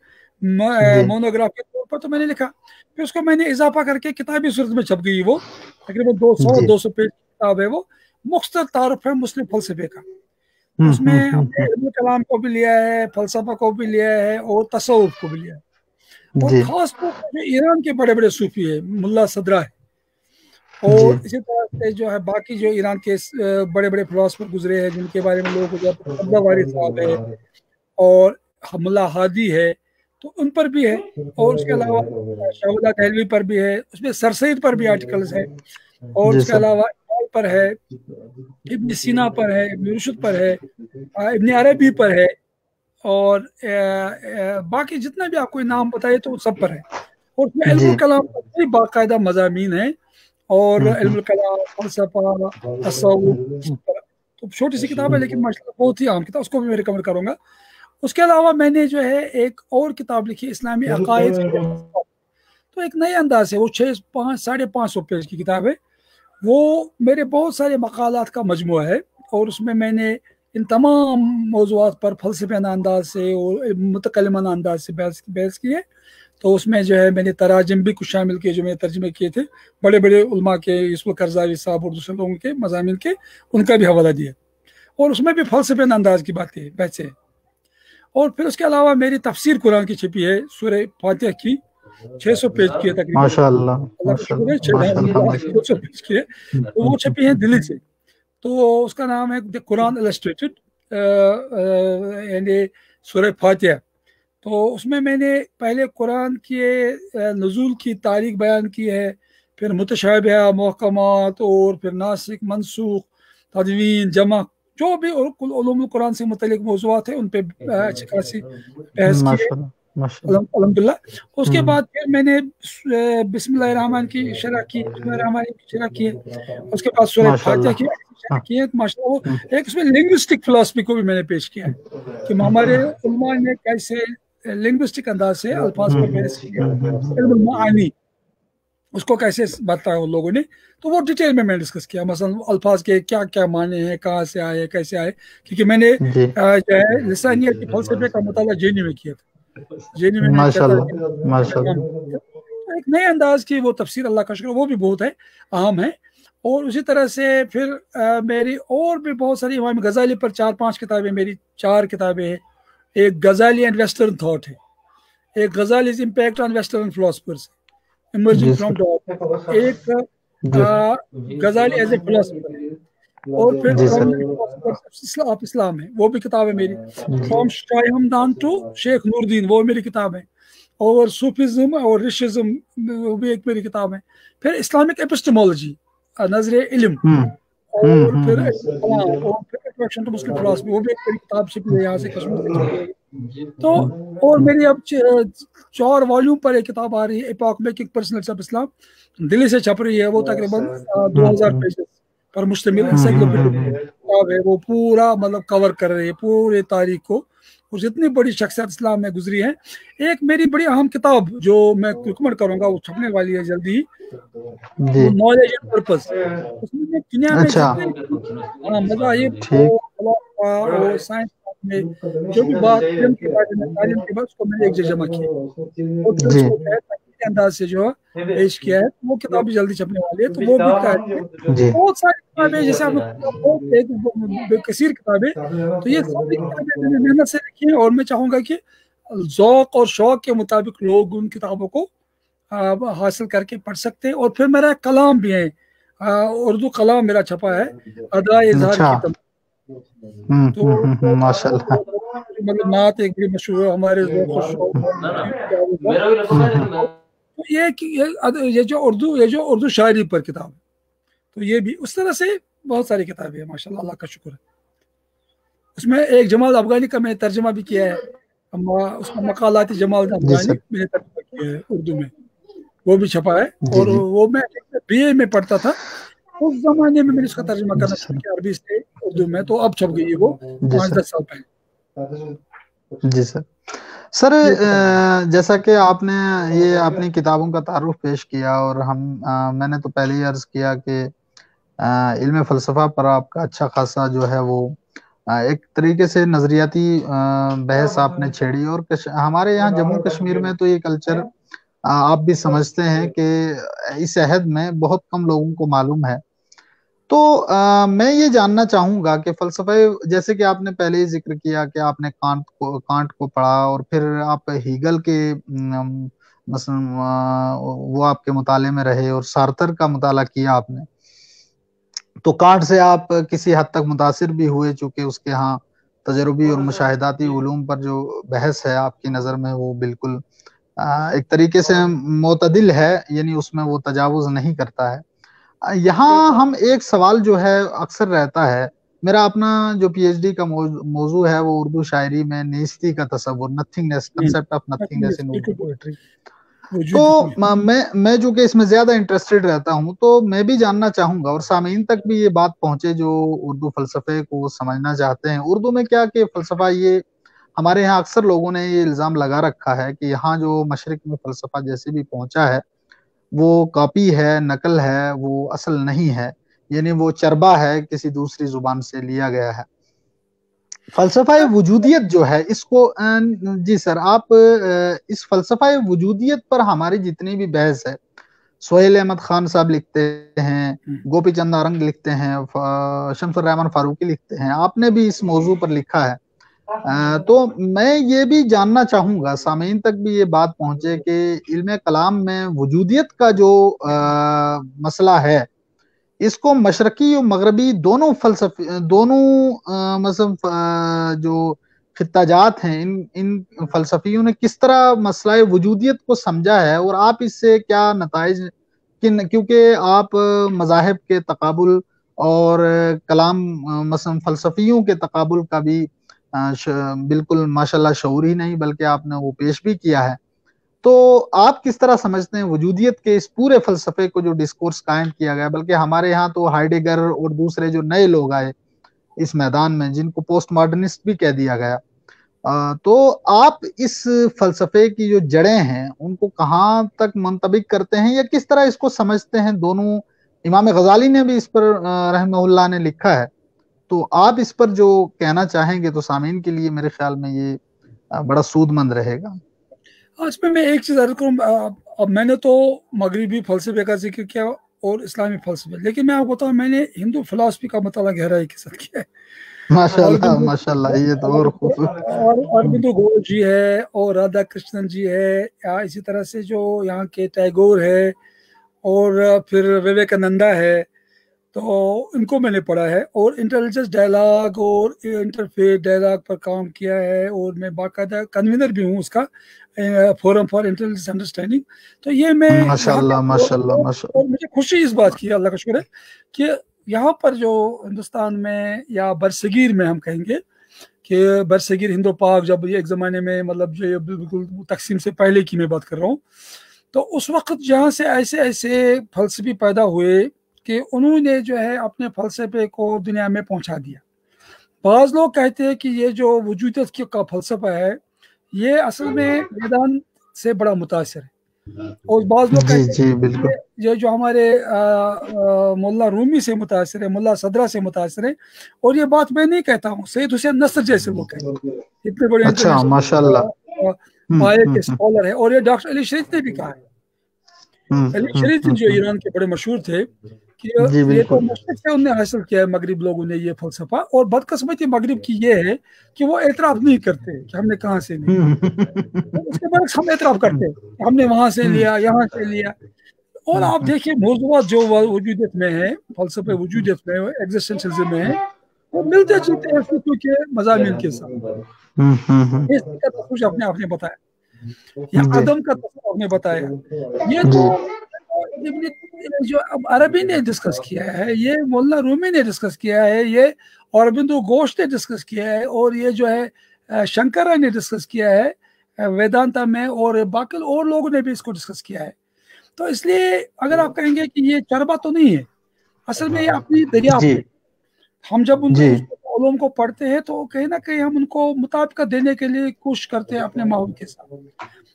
جی مونوگراف کے طور پر، تو میں نے لکھا، پھر اس کو میں نے اضافہ کر کے کتابی صورت میں چھپ گئی، وہ تقریباً 200 پیج کی کتاب ہے، وہ مختصر تعارف ہے مسلم فلسفے کا۔ اس میں ہم نے علم کلام کو بھی لیا ہے، فلسفہ کو بھی لیا ہے، اور تصوف کو بھی لیا ہے، اور جی خاص طور پر جو ایران کے بڑے بڑے صوفی ہیں، ملا صدرہ ہے، اور اسی طرح سے جو ہے باقی جو ایران کے بڑے بڑے فلاسفر گزرے ہیں، جن کے بارے میں لوگ عبداللہ واری صاحب ہے، اور ملا ہادی ہے، تو ان پر بھی ہے، اور اس کے علاوہ شاہ اللہ دہلوی پر بھی ہے، اس میں سر سید پر بھی آرٹیکلز ہے، اور جی اس کے سر علاوہ اقبال پر ہے، ابن سینا پر ہے، ابن رشد پر ہے، ابن عربی پر ہے، اور باقی جتنے بھی آپ کو نام بتائے تو سب پر ہے، اور اس میں علم جی الکلام پر بھی باقاعدہ مضامین ہیں، اور علم الکلام، فلسفہ، تصوف، تو چھوٹی سی کتاب ہے لیکن ماشاءاللہ بہت ہی عام کتاب، اس کو بھی میں ریکمنڈ کروں گا۔ اس کے علاوہ میں نے جو ہے ایک اور کتاب لکھی، اسلامی عقائد، تو ایک نئے انداز ہے، وہ 550 پیج کی کتاب ہے، وہ میرے بہت سارے مقالات کا مجموعہ ہے، اور اس میں نے ان تمام موضوعات پر فلسفیانہ انداز سے اور متکلمانہ انداز سے بحث کی ہے، تو اس میں جو ہے میں نے تراجم بھی کچھ شامل کیے جو میں نے ترجمے کیے تھے بڑے بڑے علماء کے، یوسف قرضاوی صاحب اور دوسرے لوگوں کے مضامین کے، ان کا بھی حوالہ دیا، اور اس میں بھی فلسفیانہ انداز کی بحثیں، اور پھر اس کے علاوہ میری تفسیر قرآن کی چھپی ہے، سورہ فاتحہ کی، 600 پیج کی ہے تقریباً، ماشاء اللہ اللہ کا ماشاء شکر ہے، اللہ ماشاء اللہ 600 پیج کی ہے، تو وہ چھپی ہے دلی سے، تو اس کا نام ہے قرآن السٹریٹڈ، یعنی سورہ فاتحہ، تو اس میں نے پہلے قرآن کے نزول کی تاریخ بیان کی ہے، پھر متشابہ، محکمات، اور پھر ناسخ، منسوخ، تدوین، جمع، جو بھی علوم القرآن سے متعلق موضوعات ہیں ان پہ اچھی خاصی بحث کی ہے، ماشاء اللہ ماشاء اللہ الحمدللہ۔ اس کے بعد پھر میں نے بسم اللہ الرحمن کی شرح کی، بسم اللہ الرحمن کی شرح کی ہے، اس کے بعد سورہ ماشاء فاتحہ اللہ کی شرح کی ہے، ماشاءاللہ، وہ ایک اس میں لنگوسٹک فلسفی کو بھی میں نے پیش کیا ہے، کہ ہمارے علماء نے کیسے لنگوسٹک انداز سے الفاظ پر بحث کی ہے، علم المعانی اس کو کیسے بتایا ان لوگوں نے، تو وہ ڈیٹیل میں ڈسکس کیا، مثلا الفاظ کے کیا کیا معنی ہیں، کہاں سے آئے، کیسے آئے، کیونکہ میں نے جی جو ہے لسانیت کے فلسفے کا مطالعہ جے میں کیا تھا، جے میں نے ماشاء کہتا اللہ ماشاء اللہ ایک نئے انداز کی وہ تفسیر، اللہ کا شکر، وہ بھی بہت ہے، اہم ہے، اور اسی طرح سے پھر میری اور بھی بہت ساری امام غزالی پر 4-5 کتابیں، میری 4 کتابیں ہیں، ایک غزالی اینڈ ویسٹرن تھاٹ ہے، ایک Ghazali's impact on western philosophers emerging جی فرام سر ڈاٹ، ایک جی غزالی ایز اے فلاسفر، اور پھر جی سر پرومیننٹ آف اسلام ہے، وہ بھی کتاب ہے میری، فرام شاہ ہمدان ٹو شیخ نور الدین، وہ میری کتاب ہے، اور صوفیزم اور رشزم وہ بھی ایک میری کتاب ہے، پھر اسلامک ایپسٹمولوجی، نظر علم، اور پھر اور پھر انٹروڈکشن ٹو مسلم فلاسفی، وہ بھی ایک میری کتاب چھپی ہے یہاں سے کشمیر سے چھپی ہے، تو اور میری اب 4 والیوم پر ایک کتاب آ رہی ہے، ایپاک میکنگ پرسنلٹی آف اسلام، دلی سے چھپ رہی ہے، وہ تقریباً 2000 پیجز پر مشتمل انسائکلوپیڈک کتاب ہے، وہ پورا مطلب کور کر رہی ہے پورے تاریخ کو، اور جتنی بڑی شخصیت اسلام میں گزری ہیں۔ ایک میری بڑی اہم کتاب جو میں ریکمنڈ کروں گا، وہ چھپنے والی ہے جلدی ہی، جی وہ نالج اینڈ پرپز، اس میں دنیا میں اچھا جتنے مذاہب ٹھیک اور سائنس میں جو بھی بات علم کے بارے میں، تعلیم کے بعد، اس کو میں نے ایک جگہ جمع کیا، اور پھر اس جی کو تحقیقی انداز سے جو ہے پیش کیا ہے، وہ کتاب بھی جلدی چھپنے والی ہے، تو وہ بھی جی بہت ساری کتابیں، جیسے آپ نے کثیر کتابیں، تو یہ ساری کتابیں میں نے محنت سے لکھی ہیں، اور میں چاہوں گا کہ ذوق اور شوق کے مطابق لوگ ان کتابوں کو حاصل کر کے پڑھ سکتے ہیں، اور پھر میرا کلام بھی ہے، اردو کلام میرا چھپا ہے، ادائے اظہار اچھا کی تم، تو ماشاء اللہ مطلب نعت ایک بھی مشہور ہے ہمارے ذوق و شوق، تو یہ جو اردو شاعری پر کتاب ہے، تو یہ بھی اس طرح سے بہت ساری کتابیں ہیں، ماشاء اللہ، اللہ کا شکر ہے۔ اس میں ایک جمال افغانی کا میں نے ترجمہ بھی کیا ہے، اس کا مقالات جمال جی افغانی سر میں نے ترجمہ کیا ہے اردو میں، وہ بھی چھپا ہے، جی اور جی وہ میں بی اے میں پڑھتا تھا، اس زمانے میں نے اس کا ترجمہ کرنا جی شروع سر کیا عربی سے اردو میں، تو اب چھپ گئی ہے وہ جی سر 5-10 سال پہلے۔ جی سر سر یہ جیسا کہ آپ نے یہ اپنی کتابوں کا تعارف پیش کیا، اور میں نے تو پہلے ہی عرض کیا کہ علم فلسفہ پر آپ کا اچھا خاصا جو ہے وہ ایک طریقے سے نظریاتی بحث آپ نے چھیڑی. اور ہمارے یہاں جموں کشمیر میں تو یہ کلچر آپ بھی سمجھتے ہیں کہ اس عہد میں بہت کم لوگوں کو معلوم ہے. تو میں یہ جاننا چاہوں گا کہ فلسفہ، جیسے کہ آپ نے پہلے ہی ذکر کیا کہ آپ نے کانٹ کو پڑھا، اور پھر آپ ہیگل کے مثلا وہ آپ کے مطالعے میں رہے، اور سارتر کا مطالعہ کیا آپ نے. تو کانٹ سے آپ کسی حد تک متاثر بھی ہوئے، چونکہ اس کے ہاں تجربی اور مشاہداتی علوم پر جو بحث ہے آپ کی نظر میں وہ بالکل ایک طریقے سے معتدل ہے، یعنی اس میں وہ تجاوز نہیں کرتا ہے. یہاں ہم ایک سوال جو ہے اکثر رہتا ہے، میرا اپنا جو پی ایچ ڈی کا موضوع ہے وہ اردو شاعری میں نیستی کا تصور، nothingness, concept of nothingness in Urdu poetry. تو میں جو کہ اس میں زیادہ انٹرسٹڈ رہتا ہوں، تو میں بھی جاننا چاہوں گا اور سامعین تک بھی یہ بات پہنچے جو اردو فلسفے کو سمجھنا چاہتے ہیں. اردو میں کیا کہ فلسفہ، یہ ہمارے یہاں اکثر لوگوں نے یہ الزام لگا رکھا ہے کہ یہاں جو مشرق میں فلسفہ جیسے بھی پہنچا ہے وہ کاپی ہے، نقل ہے، وہ اصل نہیں ہے، یعنی وہ چربا ہے، کسی دوسری زبان سے لیا گیا ہے. فلسفہ وجودیت جو ہے اس کو، جی سر، آپ اس فلسفہ وجودیت پر ہماری جتنی بھی بحث ہے، سہیل احمد خان صاحب لکھتے ہیں، گوپی چند نارنگ لکھتے ہیں، شمس الرحمن فاروقی لکھتے ہیں، آپ نے بھی اس موضوع پر لکھا ہے. تو میں یہ بھی جاننا چاہوں گا، سامعین تک بھی یہ بات پہنچے کہ علم کلام میں وجودیت کا جو مسئلہ ہے، اس کو مشرقی اور مغربی دونوں مذہب جو خطہ جات ہیں، ان فلسفیوں نے کس طرح مسئلہ وجودیت کو سمجھا ہے، اور آپ اس سے کیا نتائج، کیونکہ آپ مذاہب کے تقابل اور کلام مثلا فلسفیوں کے تقابل کا بھی بالکل ماشاءاللہ شعور ہی نہیں، بلکہ آپ نے وہ پیش بھی کیا ہے. تو آپ کس طرح سمجھتے ہیں وجودیت کے اس پورے فلسفے کو جو ڈسکورس قائم کیا گیا؟ بلکہ ہمارے یہاں تو ہائیڈگر اور دوسرے جو نئے لوگ آئے اس میدان میں، جن کو پوسٹ ماڈرنسٹ بھی کہہ دیا گیا، تو آپ اس فلسفے کی جو جڑیں ہیں ان کو کہاں تک منطبق کرتے ہیں، یا کس طرح اس کو سمجھتے ہیں؟ دونوں، امام غزالی نے بھی اس پر رحمہ اللہ نے لکھا ہے، تو آپ اس پر جو کہنا چاہیں گے تو سامعین کے لیے میرے خیال میں یہ بڑا سود مند رہے گا. اس میں ایک چیز عرض کروں. اب میں نے تو مغربی فلسفے کا ذکر کیا اور اسلامی فلسفے، لیکن میں آپ کو بتاؤں میں نے ہندو فلسفی کا مطالعہ گہرائی کے ساتھ کیا ہے. ماشاءاللہ ماشاءاللہ، یہ تو اور اروبندو گھوش جی ہے اور رادھا کرشنن جی ہے، اسی طرح سے جو یہاں کے ٹیگور ہے، اور پھر وویکانندا ہے، تو ان کو میں نے پڑھا ہے، اور انٹیلیجنس ڈائلاگ اور انٹرفیس ڈائلاگ پر کام کیا ہے، اور میں باقاعدہ کنوینر بھی ہوں اس کا، فورم فار انٹیلیجنس انڈرسٹینڈنگ. تو یہ میں ماشاءاللہ ماشاءاللہ ماشاءاللہ، اور مجھے خوشی اس بات کی ہے، اللہ کا شکر ہے، کہ یہاں پر جو ہندوستان میں یا برصغیر میں ہم کہیں گے کہ برصغیر ہند و پاک، جب یہ ایک زمانے میں، مطلب جو بالکل تقسیم سے پہلے کی میں بات کر رہا ہوں، تو اس وقت جہاں سے ایسے فلسفی پیدا ہوئے کہ انہوں نے جو ہے اپنے فلسفے کو دنیا میں پہنچا دیا. بعض لوگ کہتے ہیں کہ یہ جو وجودیت کا فلسفہ ہے یہ اصل میں ویدانت سے بڑا متاثر ہے، اور بعض لوگ کہتے ہیں کہ یہ جو ہمارے مولا رومی سے متاثر ہے، ملا صدرہ سے متاثر ہے. اور یہ بات میں نہیں کہتا ہوں، سید حسین نصر جیسے لوگ کہتے ہیں، اتنے بڑے پائے کے اسکالر ہے. اور یہ ڈاکٹر علی شریف نے بھی کہا ہے، علی شریف جو ایران کے بڑے مشہور تھے، کہ یہ تو مشرق سے انہوں نے حاصل کیا ہے، مغرب لوگوں نے یہ فلسفہ. اور بدقسمتی مغرب کی یہ ہے کہ وہ اعتراف نہیں کرتے کہ ہم نے کہاں سے لیا، اس کے برعکس ہم اعتراف کرتے ہیں کہ ہم نے وہاں سے لیا، یہاں سے لیا. اور آپ دیکھیے موضوعات جو وجودیت میں ہیں، فلسفے وجودیت میں، ایگزسٹنشلزم میں ہیں، وہ ملتے جلتے ہیں فقہ کے مضامین کے ساتھ. نیستی کا تصور اپنے آپ نے بتایا، یا عدم کا تصور آپ نے بتایا. یہ تو جو اب عربی نے ڈسکس کیا ہے، یہ مولانا رومی نے ڈسکس کیا ہے، یہ اروبندو گھوش نے ڈسکس کیا ہے، اور یہ جو ہے شنکرا نے ڈسکس کیا ہے ویدانتا میں، اور باقی اور لوگوں نے بھی اس کو ڈسکس کیا ہے. تو اس لیے اگر آپ کہیں گے کہ یہ چربا تو نہیں ہے، اصل میں یہ اپنی دریافت ہے. ہم جب ان علوم کو پڑھتے ہیں تو کہیں نہ کہیں ہم ان کو مطابقت دینے کے لیے کوشش کرتے ہیں اپنے ماحول کے ساتھ.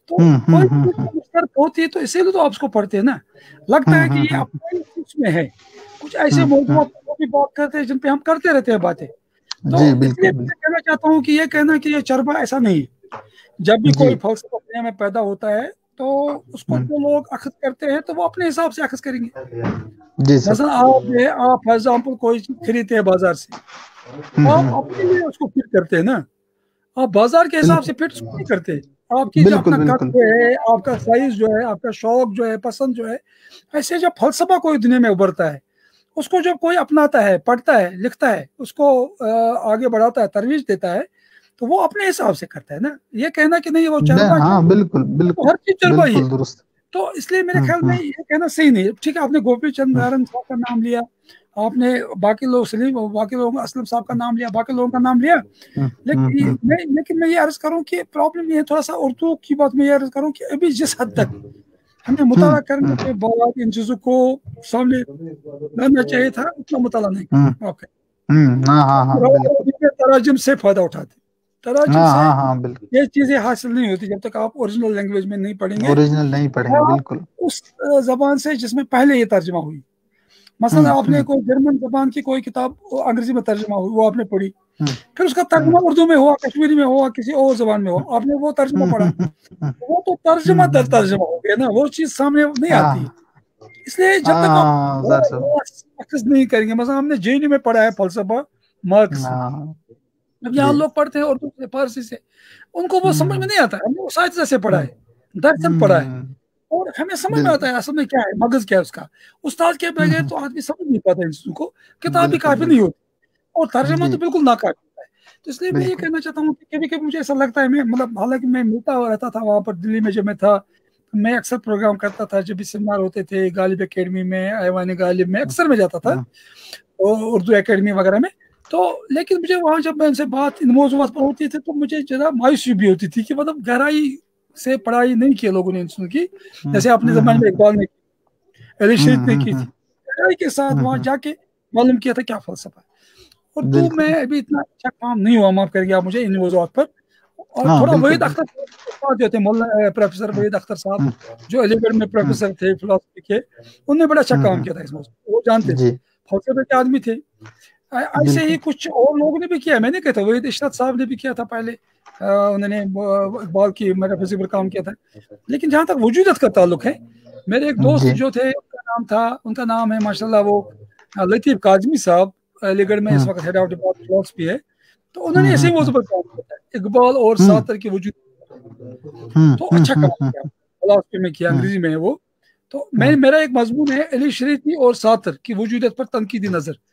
تو کوئی مشترک ہوتی ہے، تو اسی لیے تو آپ اس کو پڑھتے ہیں نا. لگتا ہے کہ یہ اپنے میں ہے، کچھ ایسے موضوعات پر بھی بات کرتے ہیں جن پہ ہم کرتے رہتے ہیں باتیں، تو جی اس لیے بالکل میں بالکل. کہنا چاہتا ہوں کہ یہ کہنا کہ یہ چربا ایسا نہیں ہے. جب بھی کوئی جی. فلسفہ دنیا میں پیدا ہوتا ہے تو اس کو جو لوگ اخذ کرتے ہیں تو وہ اپنے حساب سے اخذ کریں گے. جی سر. مثلا آپ فار ایگزامپل کوئی چیز خریدتے ہیں بازار سے, آپ اپنے لیے اس کو فٹ کرتے ہیں نا, آپ بازار کے حساب سے فٹ اس کو نہیں کرتے. آپ کی جو بالکل اپنا بالکل. قد جو ہے, آپ کا سائز جو ہے, آپ کا شوق جو ہے, پسند جو ہے, ایسے جب فلسفہ کوئی دنیا میں ابھرتا ہے, اس کو جب کوئی اپناتا ہے, پڑھتا ہے, لکھتا ہے, اس کو آگے بڑھاتا ہے, ترویج دیتا ہے, تو وہ اپنے حساب سے کرتا ہے نا. یہ کہنا کہ نہیں وہ چربا جو ہاں بالکل ہے تو بالکل ہر چیز چربا ہی ہے. بالکل درست. تو اس لیے میرے خیال میں یہ کہنا صحیح نہیں ہے. ٹھیک ہے, آپ نے گوپی چند نارائن صاحب کا نام لیا, آپ نے باقی لوگ اسلم صاحب کا نام لیا, باقی لوگوں کا نام لیا, لیکن میں یہ عرض کروں کہ پرابلم یہ تھوڑا سا اردو کی بات میں یہ عرض کروں کہ ابھی جس حد تک ہمیں مطالعہ کرنے کے بعد ان چیزوں کو سامنے لانا چاہیے تھا, اتنا مطالعہ نہیں کرتے. اوکے, ہاں ہاں ہاں بالکل. تراجم سے فائدہ اٹھاتے, تراجم ہاں سے ہاں ہاں بالکل. یہ چیزیں حاصل نہیں ہوتی جب تک آپ اوریجنل لینگویج میں نہیں پڑھیں گے, اوریجنل نہیں پڑھیں گے بالکل. اس زبان سے جس میں پہلے یہ ترجمہ ہوئی. مثلا آپ نے کوئی جرمن زبان کی کوئی کتاب انگریزی میں ترجمہ ہوئی, وہ آپ نے پڑھی, پھر اس کا ترجمہ اردو میں ہوا, کشمیری میں ہوا, کسی اور زبان میں ہوا, آپ نے وہ ترجمہ پڑھا, وہ تو ترجمہ در ترجمہ ہو گیا نا, وہ چیز سامنے نہیں آتی ہے. اس لیے جب تک آپ ظاہر صاحب. اخذ نہیں کریں گے, مثلا ہم نے جے میں پڑھا ہے فلسفہ مارکس سے, اب یہاں جی. لوگ پڑھتے ہیں اردو سے, فارسی سے, ان کو وہ سمجھ میں نہیں آتا ہے. ہم نے اساتذہ سے پڑھا ہے, درجن پڑھا ہے, اور ہمیں سمجھ میں آتا ہے اصل میں کیا ہے, مغز کیا ہے اس کا. استاد کے بغیر تو آدمی سمجھ نہیں پاتا ان چیزوں کو, کتاب بھی بالکل کافی نہیں بالکل. ہوتی, اور ترجمہ جی تو بالکل ناکافی ہوتا ہے. تو اس لیے میں یہ بالکل. کہنا چاہتا ہوں کہ کبھی کبھی مجھے ایسا لگتا ہے, میں مطلب حالانکہ میں ملتا رہتا تھا وہاں پر دلی میں, جب میں تھا میں اکثر پروگرام کرتا تھا, جب بھی سیمینار ہوتے تھے غالب اکیڈمی میں, ایوان غالب میں, اکثر میں جاتا تھا, اردو اکیڈمی وغیرہ میں. تو لیکن مجھے وہاں جب میں ان سے بات ان موضوعات پر ہوتی تھی تو مجھے ذرا مایوسی بھی ہوتی تھی کہ مطلب گہرائی سے پڑھائی نہیں کی لوگوں نے ان کی, جیسے اپنے زمانے میں اقبال نے کی, علی شریف نے کی تھی. گہرائی کے ساتھ وہاں جا کے معلوم کیا تھا کیا فلسفہ ہے. اردو میں بالکل. ابھی اتنا اچھا کام نہیں ہوا, معاف کر گیا مجھے ان موضوعات پر. اور ہاں تھوڑا بالکل وحید اختر صاحب جو تھے, مولانا پروفیسر وحید اختر صاحب, جو علی گڑھ میں پروفیسر تھے فلسفی کے, انہوں نے بڑا اچھا کام کیا تھا اس موضوع, وہ جانتے تھے, جی فلسفے کے آدمی تھے. ایسے بالکل. ہی کچھ اور لوگوں نے بھی کیا, میں نے کہا تھا وحید اشرت صاحب نے بھی کیا تھا پہلے, انہوں نے اقبال کی میٹافزک پر کام کیا تھا. لیکن جہاں تک وجودت کا تعلق ہے, میرے ایک دوست جی جو تھے, ان کا نام ہے ماشاء اللہ وہ لطیف کاظمی صاحب, علی گڑھ میں اس وقت ہیڈ آف ڈپارٹمنٹ فلسفی ہے. تو انہوں نے اسی موضوع پر کام کیا تھا, اقبال اور ساتر کی وجود, تو اچھا کام کیا فلسفی میں کیا, انگریزی میں ہے وہ. تو میرا ایک مضمون ہے علی شریفی اور ساتر کی وجودت پر تنقیدی نظر.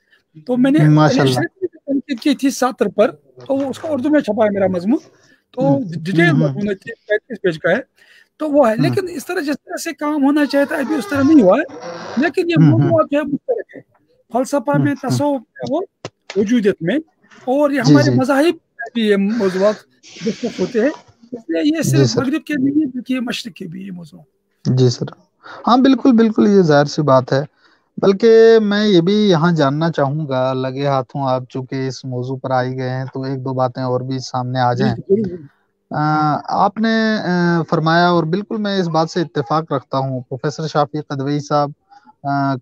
تو میں نے ماشاء علی اللہ. شریفی کی تنقید کی تھی ساتر پر, تو اس کا اردو میں چھپا ہے میرا مضمون, تو ڈیٹیل مضمون ہے, 35 پیج کا ہے. تو وہ ہے, لیکن اس طرح جس طرح سے کام ہونا چاہیے تھا ابھی اس طرح نہیں ہوا ہے. لیکن یہ موضوعات جو ہے مختلف ہے, فلسفہ میں, تصوف میں اور وجودیت میں, اور یہ جی ہمارے جی مذاہب میں بھی یہ موضوعات ڈسکس ہوتے ہیں. اس لیے یہ جی صرف سر. مغرب کے نہیں بلکہ مشرق کے بھی یہ موضوع. جی سر. ہاں بالکل بالکل, یہ ظاہر سی بات ہے. بلکہ میں یہ بھی یہاں جاننا چاہوں گا, لگے ہاتھوں آپ چونکہ اس موضوع پر آئی گئے ہیں, تو ایک دو باتیں اور بھی سامنے آ جی جائیں. ضرور. آپ نے فرمایا, اور بالکل میں اس بات سے اتفاق رکھتا ہوں, پروفیسر شافی قدوئی صاحب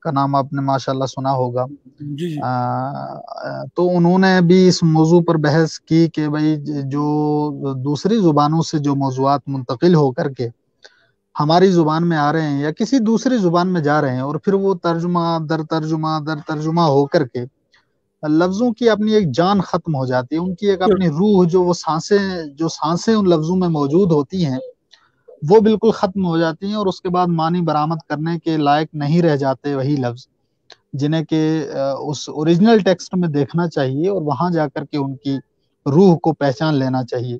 کا نام آپ نے ماشاءاللہ سنا ہوگا. جی جی تو انہوں نے بھی اس موضوع پر بحث کی کہ بھائی جو دوسری زبانوں سے جو موضوعات منتقل ہو کر کے ہماری زبان میں آ رہے ہیں یا کسی دوسری زبان میں جا رہے ہیں, اور پھر وہ ترجمہ در ترجمہ ہو کر کے لفظوں کی اپنی ایک جان ختم ہو جاتی ہے, ان کی ایک اپنی روح, جو سانسیں ان لفظوں میں موجود ہوتی ہیں, وہ بالکل ختم ہو جاتی ہیں, اور اس کے بعد معنی برآمد کرنے کے لائق نہیں رہ جاتے وہی لفظ, جنہیں کہ اس اوریجنل ٹیکسٹ میں دیکھنا چاہیے, اور وہاں جا کر کے ان کی روح کو پہچان لینا چاہیے.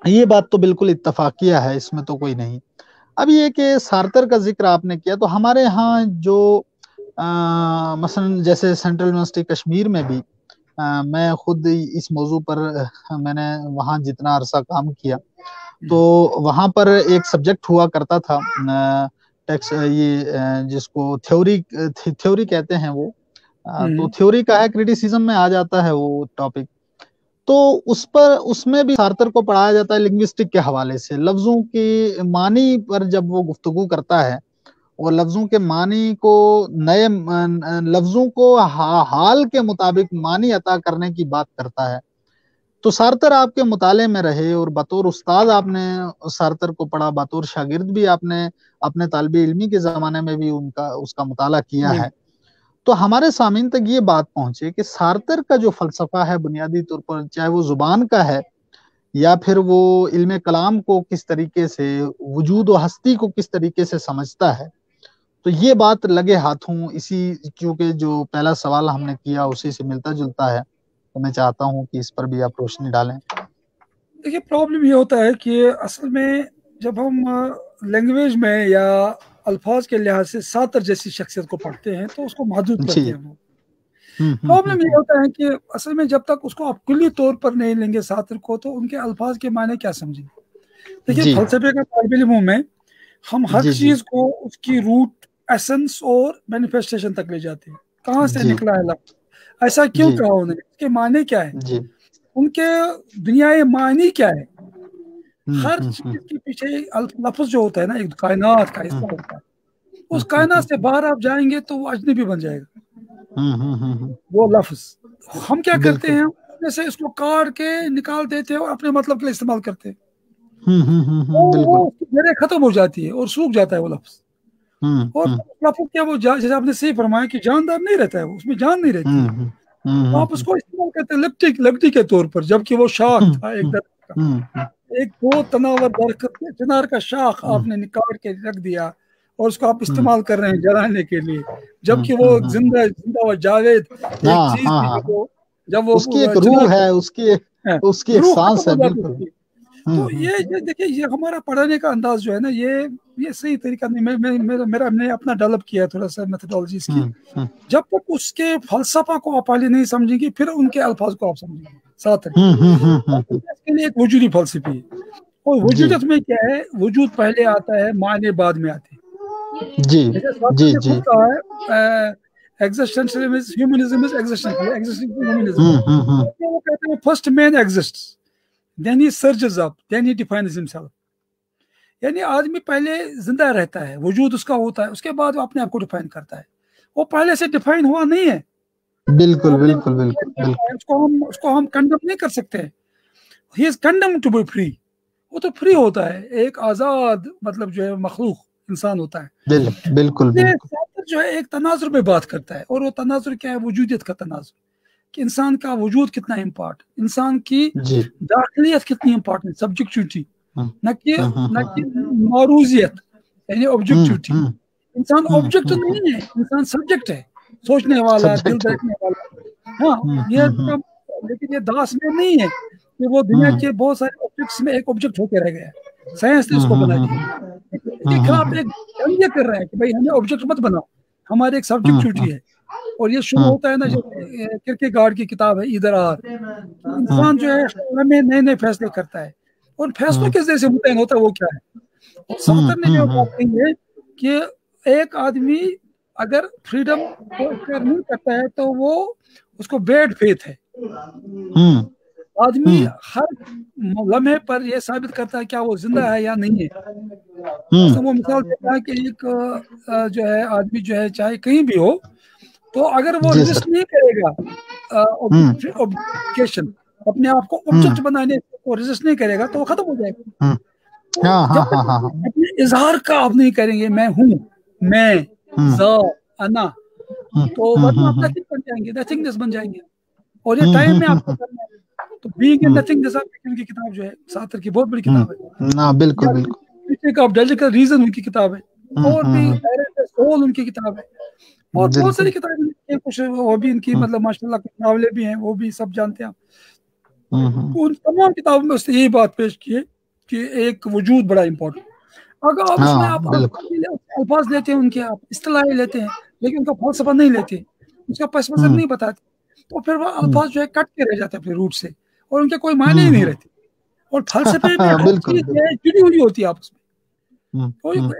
یہ بات تو بالکل اتفاقیہ ہے, اس میں تو کوئی نہیں. اب یہ کہ سارتر کا ذکر آپ نے کیا, تو ہمارے ہاں جو مثلا جیسے سینٹرل یونیورسٹی کشمیر میں بھی, میں خود اس موضوع پر میں نے وہاں جتنا عرصہ کام کیا, تو وہاں پر ایک سبجیکٹ ہوا کرتا تھا, یہ جس کو تھیوری کہتے ہیں وہ, تو تھیوری کا ہے, کریٹیسزم میں آ جاتا ہے وہ ٹاپک. تو اس میں بھی سارتر کو پڑھایا جاتا ہے لنگوسٹک کے حوالے سے, لفظوں کی معنی پر جب وہ گفتگو کرتا ہے, اور لفظوں کے معنی کو نئے لفظوں کو حال کے مطابق معنی عطا کرنے کی بات کرتا ہے. تو سارتر آپ کے مطالعے میں رہے اور بطور استاد آپ نے سارتر کو پڑھا، بطور شاگرد بھی آپ نے اپنے طالب علمی کے زمانے میں بھی اس کا مطالعہ کیا ہے. تو ہمارے سامعین تک یہ بات پہنچے کہ سارتر کا جو فلسفہ ہے بنیادی طور پر، چاہے وہ زبان کا ہے یا پھر وہ علم کلام کو کس طریقے سے، وجود و ہستی کو کس طریقے سے سمجھتا ہے، تو یہ بات لگے ہاتھوں اسی، کیونکہ جو پہلا سوال ہم نے کیا اسی سے ملتا جلتا ہے، تو میں چاہتا ہوں کہ اس پر بھی آپ روشنی ڈالیں. دیکھیے پرابلم یہ ہوتا ہے کہ اصل میں جب ہم لینگویج میں یا الفاظ کے لحاظ سے ساتر جیسی شخصیت کو پڑھتے ہیں تو اس کو محدود کرتے ہیں. وہ پرابلم یہ ہوتا ہے کہ اصل میں جب تک اس کو آپ کلی طور پر نہیں لیں گے ساتر کو، تو ان کے الفاظ کے معنی کیا سمجھیں گے. دیکھیے فلسفے کا طالب علموں میں ہم ہر چیز کو اس کی روٹ، ایسنس اور مینیفیسٹیشن تک لے جاتے ہیں. کہاں سے نکلا ہے لفظ، ایسا کیوں کہا انہوں نے، اس کے معنی کیا ہے، ان کے دنیائے معنی کیا ہے. ہر چیز کے پیچھے لفظ جو ہوتا ہے نا، ایک کائنات کا حصہ ہوتا ہے. اس کائنات سے باہر آپ جائیں گے تو وہ اجنبی بن جائے گا وہ لفظ. ہم کیا کرتے ہیں، جیسے اس کو کاٹ کے نکال دیتے ہیں اور اپنے مطلب کے لیے استعمال کرتے ہیں. وہ جڑیں ختم ہو جاتی ہے اور سوکھ جاتا ہے وہ لفظ. اور لفظ کیا، وہ جیسے آپ نے صحیح فرمایا کہ جاندار نہیں رہتا ہے، اس میں جان نہیں رہتی ہے. آپ اس کو استعمال کرتے ہیں لکڑی کے طور پر، جبکہ وہ شاخ تھا ایک درخت کا، ایک دو تناور درخت چنار کا شاخ آپ نے نکال کے رکھ دیا اور اس کو آپ استعمال کر رہے ہیں جلانے کے لیے، جبکہ وہ زندہ و جاوید ایک چیز تھی. جب وہ اس کی ایک روح ہے، اس کی ایک سانس ہے. بالکل. تو یہ دیکھیے، یہ ہمارا پڑھانے کا انداز جو ہے نا، یہ صحیح طریقہ نہیں. میں نے اپنا ڈیولپ کیا تھوڑا سا میتھڈالوجیز کی. جب تک اس کے فلسفہ کو آپ پہلے نہیں سمجھیں گے، پھر ان کے الفاظ کو آپ سمجھیں گے. ساتھ اس کے لیے ایک وجودی فلسفی ہے. اور وجودت میں کیا ہے، وجود پہلے آتا ہے، معنی بعد میں آتے ہیں. جیسے خود کہا ہے existentialism, humanism is existential, existential humanism. وہ کہتے ہیں first man exists, then he surges up, then he defines himself. یعنی آدمی پہلے زندہ رہتا ہے، وجود اس کا ہوتا ہے، اس کے بعد وہ اپنے آپ کو ڈیفائن کرتا ہے. وہ پہلے سے ڈیفائن ہوا نہیں ہے. بالکل بالکل بالکل. اس کو ہم کنڈم نہیں کر سکتے. he is condemned to be free. وہ تو فری ہوتا ہے، ایک آزاد مطلب جو ہے مخلوق انسان ہوتا ہے. بالکل. جو ہے ایک تناظر میں بات کرتا ہے، اور وہ تناظر کیا ہے، وجودیت کا تناظر، کہ انسان کا وجود کتنا امپارٹنٹ، انسان کی داخلیت کتنی امپارٹنٹ، سبجیکٹیوٹی، نہ کہ معروضیت یعنی آبجیکٹیوٹی. انسان آبجیکٹ نہیں ہے، انسان سبجیکٹ ہے، سوچنے والا، دل دیکھنے والا. ہاں یہ لیکن یہ داس میں نہیں ہے کہ وہ دنیا کے بہت سارے آبجیکٹس میں ایک آبجیکٹ ہو کے رہ گیا. سائنس نے اس کو بنا دیا. اس کے خلاف ایک جنگ کر رہا ہے کہ بھائی ہمیں آبجیکٹ مت بناؤ، ہماری ایک سبجیکٹیوٹی ہے. اور یہ شروع ہوتا ہے نا، جو کیرکیگارڈ کی کتاب ہے ادھر آر، انسان جو ہے میں نئے نئے فیصلے کرتا ہے، اور فیصلوں کس جیسے متعین ہوتا ہے وہ کیا ہے. اور سارتر نے جو بات کہی ہے کہ ایک آدمی اگر فریڈم کو اختیار نہیں کرتا ہے تو وہ اس کو بیڈ فیتھ ہے. آدمی ہر لمحے پر یہ ثابت کرتا ہے کیا وہ زندہ ہے یا نہیں ہے. وہ مثال دیتا ہے کہ ایک جو ہے آدمی جو ہے چاہے کہیں بھی ہو، تو اگر وہ ریزسٹ نہیں کرے گا آبجیکشن، اپنے آپ کو آبجیکٹ بنانے کو ریزسٹ نہیں کرے گا تو وہ ختم ہو جائے گا. جب تک اپنے اظہار کا آپ نہیں کریں گے، میں ہوں، میں، ذا، انا، تو ورنہ آپ نتھنگ بن جائیں گے، نتھنگنیس بن جائیں گے. اور یہ ٹائم میں آپ کو کرنا ہے. تو بینگ اینڈ نتھنگ کی کتاب جو ہے سارتر کی بہت بڑی کتاب ہے. بالکل. ریزن ان کی کتاب ہے، اور بھی سول ان کی کتاب ہے، اور بہت ساری کتابیں کچھ وہ بھی ان کی مطلب ماشاء اللہ کچھ ناولیں بھی ہیں، وہ بھی سب جانتے ہیں. ان تمام کتابوں میں اس نے یہی بات پیش کی ہے کہ ایک وجود بڑا امپورٹنٹ. اگر آپ اس میں آپ الفاظ لیتے ہیں، ان کے آپ اصطلاحیں لیتے ہیں، لیکن ان کا فلسفہ نہیں لیتے، اس کا پس منظر نہیں بتاتے، تو پھر وہ الفاظ جو ہے کٹ کے رہ جاتے ہیں اپنے روٹ سے، اور ان کے کوئی معنی ہی نہیں رہتے. اور فلسفے میں ہر چیز جڑی ہوئی ہوتی ہے آپس میں،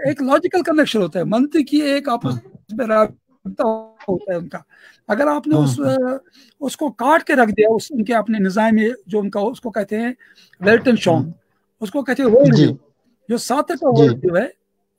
ایک لاجیکل کنیکشن ہوتا ہے، منطقی ایک آپس میں رابطہ ہوتا ہے ان کا. اگر آپ نے اس کو کاٹ کے رکھ دیا، ان کے اپنے نظام میں جو ان کا اس کو کہتے ہیں ویلٹن شونگ، اس کو کہتے ہیں ورلڈ ویو. جو سارتر کا ورلڈ ویو ہے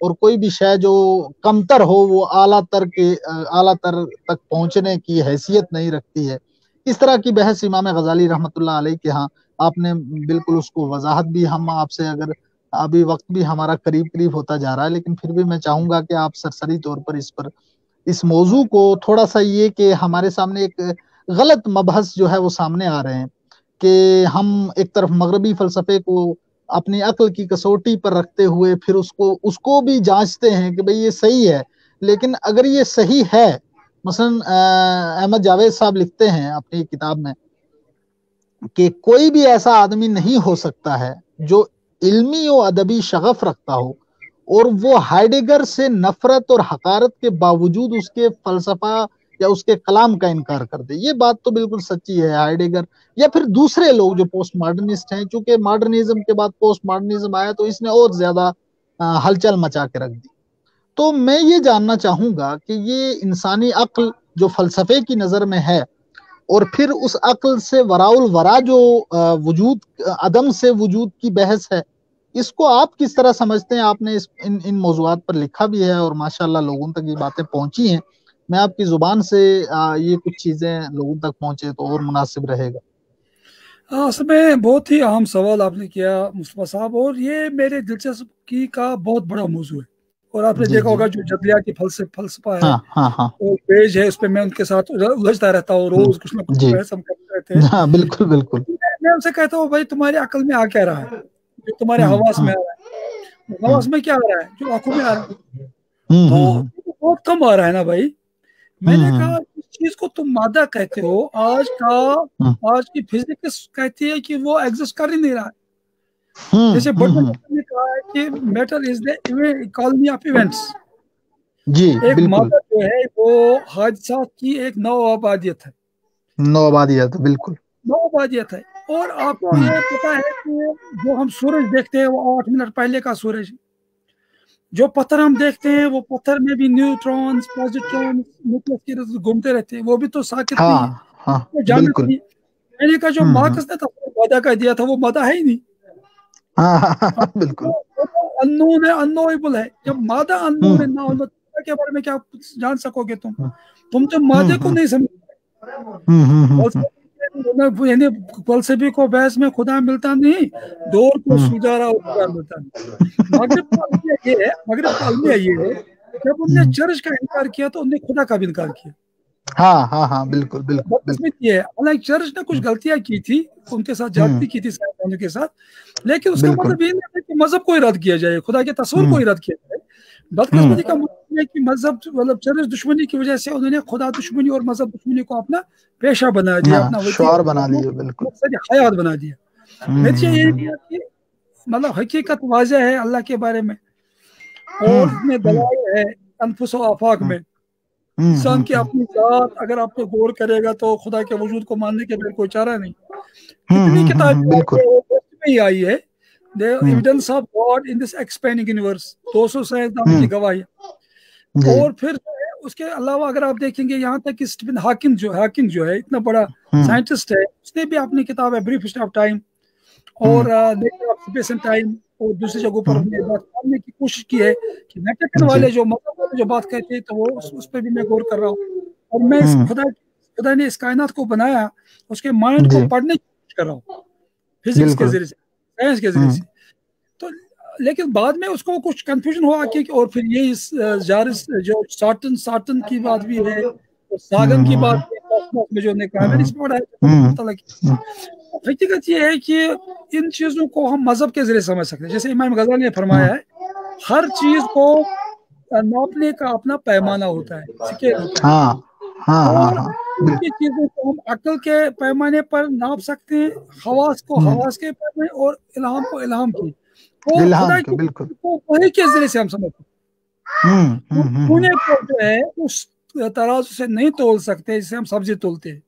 اور کوئی بھی شے جو کمتر ہو وہ اعلیٰ تر تک پہنچنے کی حیثیت نہیں رکھتی ہے. اس طرح کی بحث امام غزالی رحمۃ اللہ علیہ کے ہاں آپ نے بالکل اس کو وضاحت بھی ہم آپ سے اگر ابھی وقت بھی ہمارا قریب ہوتا جا رہا ہے لیکن پھر بھی میں چاہوں گا کہ آپ سرسری طور پر اس موضوع کو تھوڑا سا یہ کہ ہمارے سامنے ایک غلط مبحث جو ہے وہ سامنے آ رہے ہیں کہ ہم ایک طرف مغربی فلسفے کو اپنی عقل کی کسوٹی پر رکھتے ہوئے پھر اس کو بھی جانچتے ہیں کہ بھئی یہ صحیح ہے. لیکن اگر یہ صحیح ہے، مثلا احمد جاوید صاحب لکھتے ہیں اپنی کتاب میں کہ کوئی بھی ایسا آدمی نہیں ہو سکتا ہے جو علمی و ادبی شغف رکھتا ہو اور وہ ہائیڈگر سے نفرت اور حقارت کے باوجود اس کے فلسفہ یا اس کے کلام کا انکار کر دے. یہ بات تو بالکل سچی ہے. ہائیڈگر یا پھر دوسرے لوگ جو پوسٹ ماڈرنسٹ ہیں، چونکہ ماڈرنزم کے بعد پوسٹ ماڈرنزم آیا تو اس نے اور زیادہ ہلچل مچا کے رکھ دی. تو میں یہ جاننا چاہوں گا کہ یہ انسانی عقل جو فلسفے کی نظر میں ہے اور پھر اس عقل سے وراء الورا جو وجود عدم سے وجود کی بحث ہے، اس کو آپ کس طرح سمجھتے ہیں؟ آپ نے ان موضوعات پر لکھا بھی ہے اور ماشاءاللہ لوگوں تک یہ باتیں پہنچی ہیں. میں آپ کی زبان سے یہ کچھ چیزیں لوگوں تک پہنچے تو اور مناسب رہے گا. اصل میں بہت ہی اہم سوال آپ نے کیا مصطفیٰ صاحب، اور یہ میرے دلچسپی کا بہت بڑا موضوع ہے. اور آپ نے دیکھا ہوگا جو جدلیہ کی فلسفہ ہے اور پیج ہے، اس پہ میں ان کے ساتھ الجھتا رہتا ہوں، روز کچھ نہ کچھ بحث ہم کرتے رہتے ہیں. بالکل بالکل. میں ان سے کہتا ہوں بھائی تمہاری عقل میں آ کیا رہا ہے جو تمہارے حواس میں آ رہا ہے؟ حواس میں کیا آ رہا ہے جو آنکھوں میں آ رہا ہے؟ تو بہت کم آ رہا ہے نا بھائی. میں نے کہا اس چیز کو تم مادہ کہتے ہو، آج کی فزکس کہتی ہے کہ وہ ایگزسٹ کر ہی نہیں رہا ہے. جیسے بٹلر نے کہا ہے کہ matter is the economy of events. ایک مادہ جو ہے وہ حادثات کی ایک نو آبادیت ہے. بالکل نو آبادیت ہے. اور آپ کو یہ پتا ہے کہ جو ہم سورج دیکھتے ہیں وہ 8 منٹ پہلے کا سورج، جو پتھر ہم دیکھتے ہیں وہ پتھر میں بھی نیوٹرونز پوزیٹرونز نیوکلس کی طرف گھومتے رہتے ہیں، وہ بھی تو ساکت نہیں ہے، جامد نہیں. میں نے کہا جو مارکس نے مادہ کا دیا تھا وہ مادہ ہے ہی نہیں. بالکل انون ہے، انویبل ہے. جب مادہ انون ہے، نہ کے بارے میں کیا جان سکو گے تم تو مادے کو نہیں سمجھ. یعنی فلسفی کو بحث میں خدا ملتا نہیں، دور کو سوجا رہا اور خدا ملتا نہیں. مغرب کا المیہ یہ ہے جب انہوں نے چرچ کا انکار کیا تو انہوں نے خدا کا بھی انکار کیا. بالکل یہ حالانکہ چرچ نے کچھ غلطیاں کی تھی، ان کے ساتھ جاتی کی تھی سائنسدانوں کے ساتھ، لیکن اس کا مطلب یہ نہیں ہے کہ مذہب کو ہی رد کیا جائے، خدا کے تصور کو ہی رد کیا جائے. بدقسمتی کا مطلب ہے کہ مذہب مطلب چرچ دشمنی کی وجہ سے انہوں نے خدا دشمنی اور مذہب دشمنی کو اپنا پیشہ بنا دیا، اپنا شعار بنا دیا، بالکل حیات بنا دیا. نتیجہ یہ ہے کہ مطلب حقیقت واضح ہے اللہ کے بارے میں، اور اس میں دلائل ہے انفس و آفاق میں. انسان کی اپنی ذات اگر آپ کو غور کرے گا تو خدا کے وجود کو ماننے کے بغیر کوئی چارہ نہیں. کتنی کتابیں ہی آئی ہے The evidence of God in this expanding universe، 200 سائنسدانوں کی گواہی. اور پھر اس کے علاوہ اگر آپ دیکھیں گے یہاں تک کہ اسٹیفن ہاکنگ جو ہے اتنا بڑا سائنٹسٹ ہے، اس نے بھی اپنی کتاب ہے بریف ہسٹری آف ٹائم اور nature of space and time اور دوسری جگہوں پر اپنے بات کرنے کی کوشش کی ہے کہ میٹرکن والے جو مطلب جو بات کہتے ہیں تو وہ اس پہ بھی میں غور کر رہا ہوں. اور میں خدا نے اس کائنات کو بنایا، اس کے مائنڈ کو پڑھنے کی کوشش کر رہا ہوں فزکس کے ذریعے سے، سائنس کے ذریعے سے. تو لیکن بعد میں اس کو کچھ کنفیوژن ہوا کہ اور پھر یہ جارس جو سارٹن کی بات بھی ہے اور ساگن کی بات میں جو نے کہا میں نے اس میں پڑھا ہے. حقیقت یہ ہے کہ ان چیزوں کو ہم مذہب کے ذریعے سمجھ سکتے ہیں. جیسے امام غزالی نے فرمایا ہے ہر چیز کو ناپنے کا اپنا پیمانہ ہوتا ہے، اسکیل ہوتا ہے، اور کی چیزوں کو ہم عقل کے پیمانے پر ناپ سکتے ہیں، حواس کو حواس کے پیمانے اور الہام کو الہام کی اور خدا کی وحی کے ذریعے سے ہم سمجھتے ہیں. پونے کو جو ہے اس ترازو سے نہیں تول سکتے جسے ہم سبزی تولتے ہیں.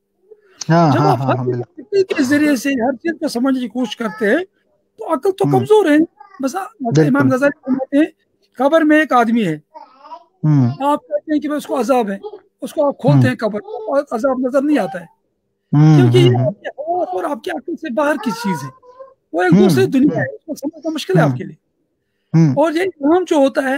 جب آپ عقل کے ذریعے سے ہر چیز کو سمجھنے کی کوشش کرتے ہیں تو عقل تو کمزور ہے. بس امام غزالی فرماتے ہیں قبر میں ایک آدمی ہے، آپ کہتے ہیں کہ اس کو عذاب ہے، اس کو آپ کھولتے ہیں قبر اور عذاب نظر نہیں آتا ہے، کیونکہ یہ آپ کے حواس اور آپ کی عقل سے باہر کی چیز ہے، وہ ایک دوسری دنیا ہے، اس کو سمجھنا مشکل ہے آپ کے لیے. اور یہ الہام جو ہوتا ہے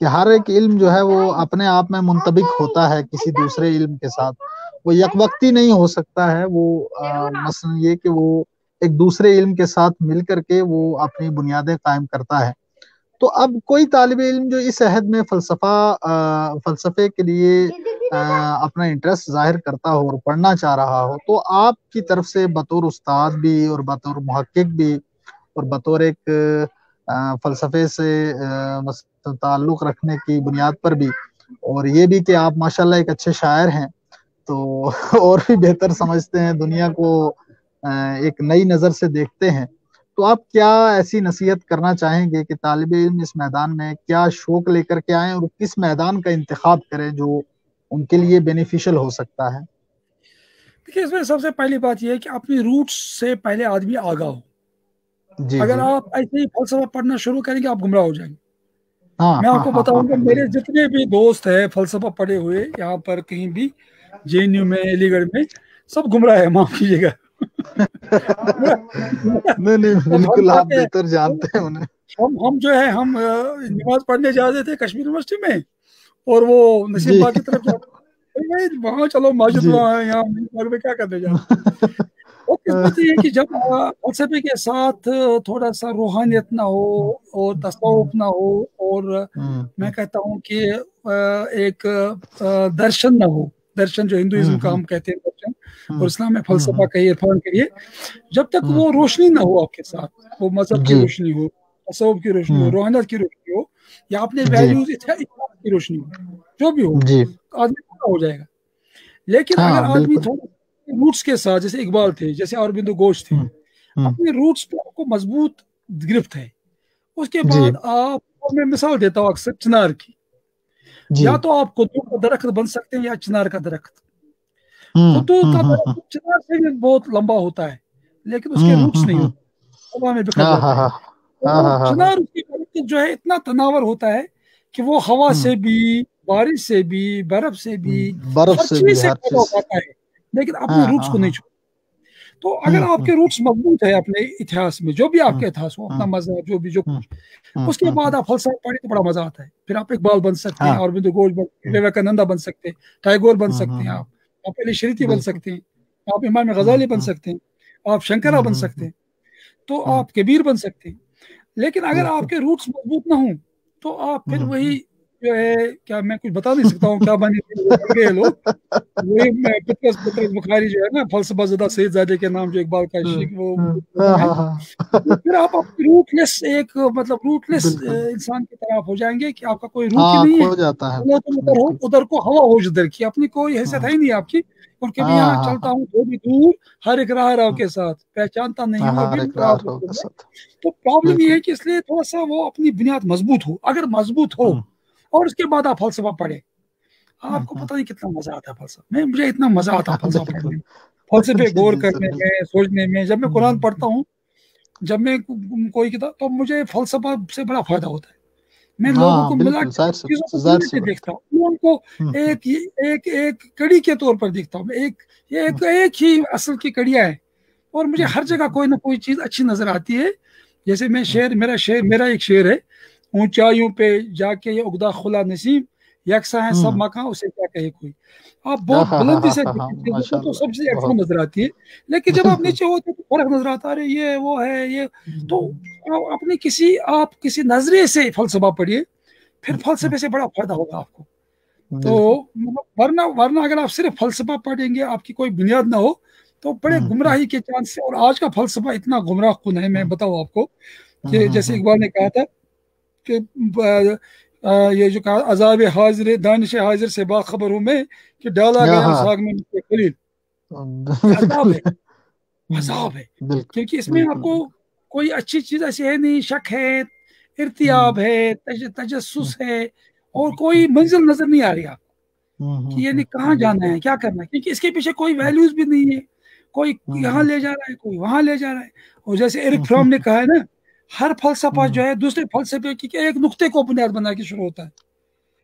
کہ ہر ایک علم جو ہے وہ اپنے آپ میں منطبق ہوتا ہے کسی دوسرے علم کے ساتھ، وہ یک وقتی نہیں ہو سکتا ہے، وہ مثلا یہ کہ وہ ایک دوسرے علم کے ساتھ مل کر کے وہ اپنی بنیادیں قائم کرتا ہے۔ تو اب کوئی طالب علم جو اس عہد میں فلسفے کے لیے اپنا انٹرسٹ ظاہر کرتا ہو اور پڑھنا چاہ رہا ہو، تو آپ کی طرف سے بطور استاد بھی اور بطور محقق بھی اور بطور ایک فلسفے سے تعلق رکھنے کی بنیاد پر بھی، اور یہ بھی کہ آپ ماشاءاللہ ایک اچھے شاعر ہیں، تو اور بھی بہتر سمجھتے ہیں، دنیا کو ایک نئی نظر سے دیکھتے ہیں، تو آپ کیا ایسی نصیحت کرنا چاہیں گے کہ طالب علم اس میدان میں کیا شوق لے کر کے آئیں اور کس میدان کا انتخاب کریں جو ان کے لیے بینیفیشل ہو سکتا ہے؟ دیکھیے اس میں سب سے پہلی بات یہ ہے کہ اپنی روٹس سے پہلے آدمی آگاہ ہو۔ جی اگر جی آپ ایسے ہی فلسفہ پڑھنا شروع کریں گے آپ گمراہ ہو جائیں گے۔ ہاں میں ہاں آپ کو ہاں بتاؤں گا ہاں میرے جتنے بھی دوست ہیں فلسفہ پڑھے ہوئے یہاں پر کہیں بھی JNU میں علی گڑھ میں سب گمراہ ہے، معاف کیجیے گا۔ نہیں نہیں، اب ہم بالکل آپ جاتے بہتر ہیں، جانتے ہیں انہیں۔ ہم جو ہے ہم نماز پڑھنے جاتے تھے کشمیر یونیورسٹی میں، اور وہ نسیم جی باغ کی طرف جاتے وہاں چلو مسجد جی وہاں ہے، یہاں باغ میں کیا کرنے جاتے۔ اور قسمت یہ ہے کہ جب فلسفے کے ساتھ تھوڑا سا روحانیت نہ ہو اور تصوف نہ ہو، اور میں کہتا ہوں کہ ایک درشن نہ ہو، درشن جو ہندوازم کا ہم کہتے ہیں درشن، اور اسلام میں فلسفہ کہیے عرفان کہیے، جب تک وہ روشنی نہ ہو آپ کے ساتھ، وہ مذہب کی جی روشنی ہو، تصوف کی روشنی ہو، روحانیت کی روشنی ہو، یا اپنے جی ویلیوز کی روشنی ہو، جو بھی ہو، جی آدمی پورا ہو جائے گا۔ لیکن ہاں اگر آدمی بالکل۔ تھوڑا روٹس کے ساتھ، جیسے اقبال تھے، جیسے اوربندو گھوش تھے، اپنے روٹس پہ آپ کو مضبوط گرفت ہے، اس کے جی بعد آپ، میں مثال دیتا ہوں اکثر چنار کی، جی یا تو آپ قددو کا درخت بن سکتے ہیں یا چنار کا درخت۔ قددو کا درخت چنار سے بھی بہت لمبا ہوتا ہے لیکن اس کے روٹس نہیں ہوتے، ہوا میں بکھر ہاں ہاں جاتا ہے۔ ہاں ہاں اور ہاں ہاں چنار کی درخت جو ہے اتنا تناور ہوتا ہے کہ وہ ہوا سے بھی، بارش سے بھی، برف سے بھی، برف ہر سے بھی، چیز سے ہر پیدا چیز۔ ہوتا ہے، لیکن اپنے ہاں روٹس ہاں کو نہیں ہاں چھوڑتا۔ تو اگر آپ کے روٹس مضبوط ہے اپنے اتہاس میں، جو بھی آپ کے اتہاس ہو، اپنا مذہب جو بھی جو کچھ، اس کے بعد آپ فلسفہ پڑھیں تو بڑا مزہ آتا ہے۔ پھر آپ اقبال بن سکتے ہیں، ہاں اوربندو گھوش بن سکتے ہیں، وویکانندا بن سکتے ہیں، ٹیگور بن سکتے ہیں، آپ علی شریتی بن بالکل۔ سکتے ہیں، آپ امام غزالی بن سکتے ہیں، آپ شنکرا بن سکتے ہیں، تو آپ کبیر بن سکتے ہیں۔ لیکن اگر آپ بالکل کے روٹس مضبوط نہ ہوں تو آپ پھر وہی جو ہے، کیا میں کچھ بتا نہیں سکتا ہوں کیا بن گئے لوگ، وہی پطرس بخاری جو ہے نا، فلسفہ زدہ سید زادے کے نام، جو اقبال کا وہ ہاں ہے، ہاں ہاں تو پھر آپ روٹ لیس، ایک مطلب روٹ لیس بالکل۔ انسان کی طرف ہو جائیں گے کہ آپ کا کوئی روٹ ہی ہاں نہیں ہے، کھو جاتا ہے، ادھر ہو بالکل۔ ادھر کو ہوا ہو جدھر کی، اپنی کوئی حیثیت ہے ہی نہیں آپ کی، اور کبھی ہاں یہاں ہاں چلتا ہاں ہوں تھوڑی دور ہر ایک راہ راہ کے ساتھ، پہچانتا نہیں ہوں ہر ابھی ایک راہ راہ کو۔ کے ساتھ، تو پرابلم یہ بالکل۔ ہے کہ اس لیے تھوڑا سا وہ اپنی بنیاد مضبوط ہو، اگر مضبوط ہو اور اس کے بعد آپ فلسفہ پڑھیں، آپ کو پتہ نہیں کتنا مزہ آتا ہے فلسفہ میں، مجھے اتنا مزہ آتا ہے فلسفہ بالکل۔ پڑھنے میں، فلسفے جی غور جی سر، کرنے میں، بالکل۔ سوچنے میں۔ جب میں قرآن پڑھتا ہوں، جب میں کوئی کتاب، تو مجھے فلسفہ سے بڑا فائدہ ہوتا ہے۔ میں لوگوں ہاں کو ملا بالکل، کے ظاہر چیزوں کو ظاہر ملا سی کے بات۔ دیکھتا ہوں، میں ان کو ایک ایک ایک کڑی کے طور پر دیکھتا ہوں، میں ایک ہی اصل کی کڑیاں ہیں، اور مجھے ہر جگہ کوئی نہ کوئی چیز اچھی نظر آتی ہے۔ جیسے میں میرا ایک شعر ہے، اونچائیوں پہ جا کے یہ اگدا خلا نسیم، یکساں ہے سب مکان اسے کیا کہے کوئی۔ آپ بہت بلندی سے دیکھیں چیزوں کو ماشاء تو اللہ، سب سے یکساں بہت نظر آتی ہے، لیکن جب آپ بالکل۔ نیچے ہوتے تو فرق نظر آتا ہے، ارے یہ وہ ہے یہ، تو اپنی آپ کسی نظریے سے فلسفہ پڑھیے، پھر فلسفے سے بڑا فائدہ ہوگا آپ کو۔ تو بالکل۔ ورنہ اگر آپ صرف فلسفہ پڑھیں گے، آپ کی کوئی بنیاد نہ ہو، تو بڑے گمراہی کے چانس سے، اور آج کا فلسفہ اتنا گمراہ کن ہے، میں بتاؤں آپ کو کہ جیسے اقبال نے کہا تھا کہ یہ جو کہا، عذاب حاضر دانش حاضر سے باخبر ہوں میں کہ ڈالا گیا ہاں ساگ میں خلیل۔ یہ عذاب بالکل ہے، عذاب ہے، بالکل کیونکہ اس میں آپ بالکل کو کوئی اچھی چیز ایسی ہے نہیں، شک ہے، ارتیاب ہے، تجسس ہے، اور کوئی منزل نظر نہیں آ رہی آپ کہ یعنی کہاں جانا بالکل ہے، کیا کرنا ہے، کیونکہ اس کے پیچھے کوئی ویلیوز بھی نہیں ہے، کوئی یہاں لے جا رہا ہے، کوئی وہاں لے جا رہا ہے۔ اور جیسے ایرک فرام نے کہا ہے نا، ہر فلسفہ جو ہے دوسرے فلسفے کی ایک نقطے کو بنیاد بنا کے شروع ہوتا ہے،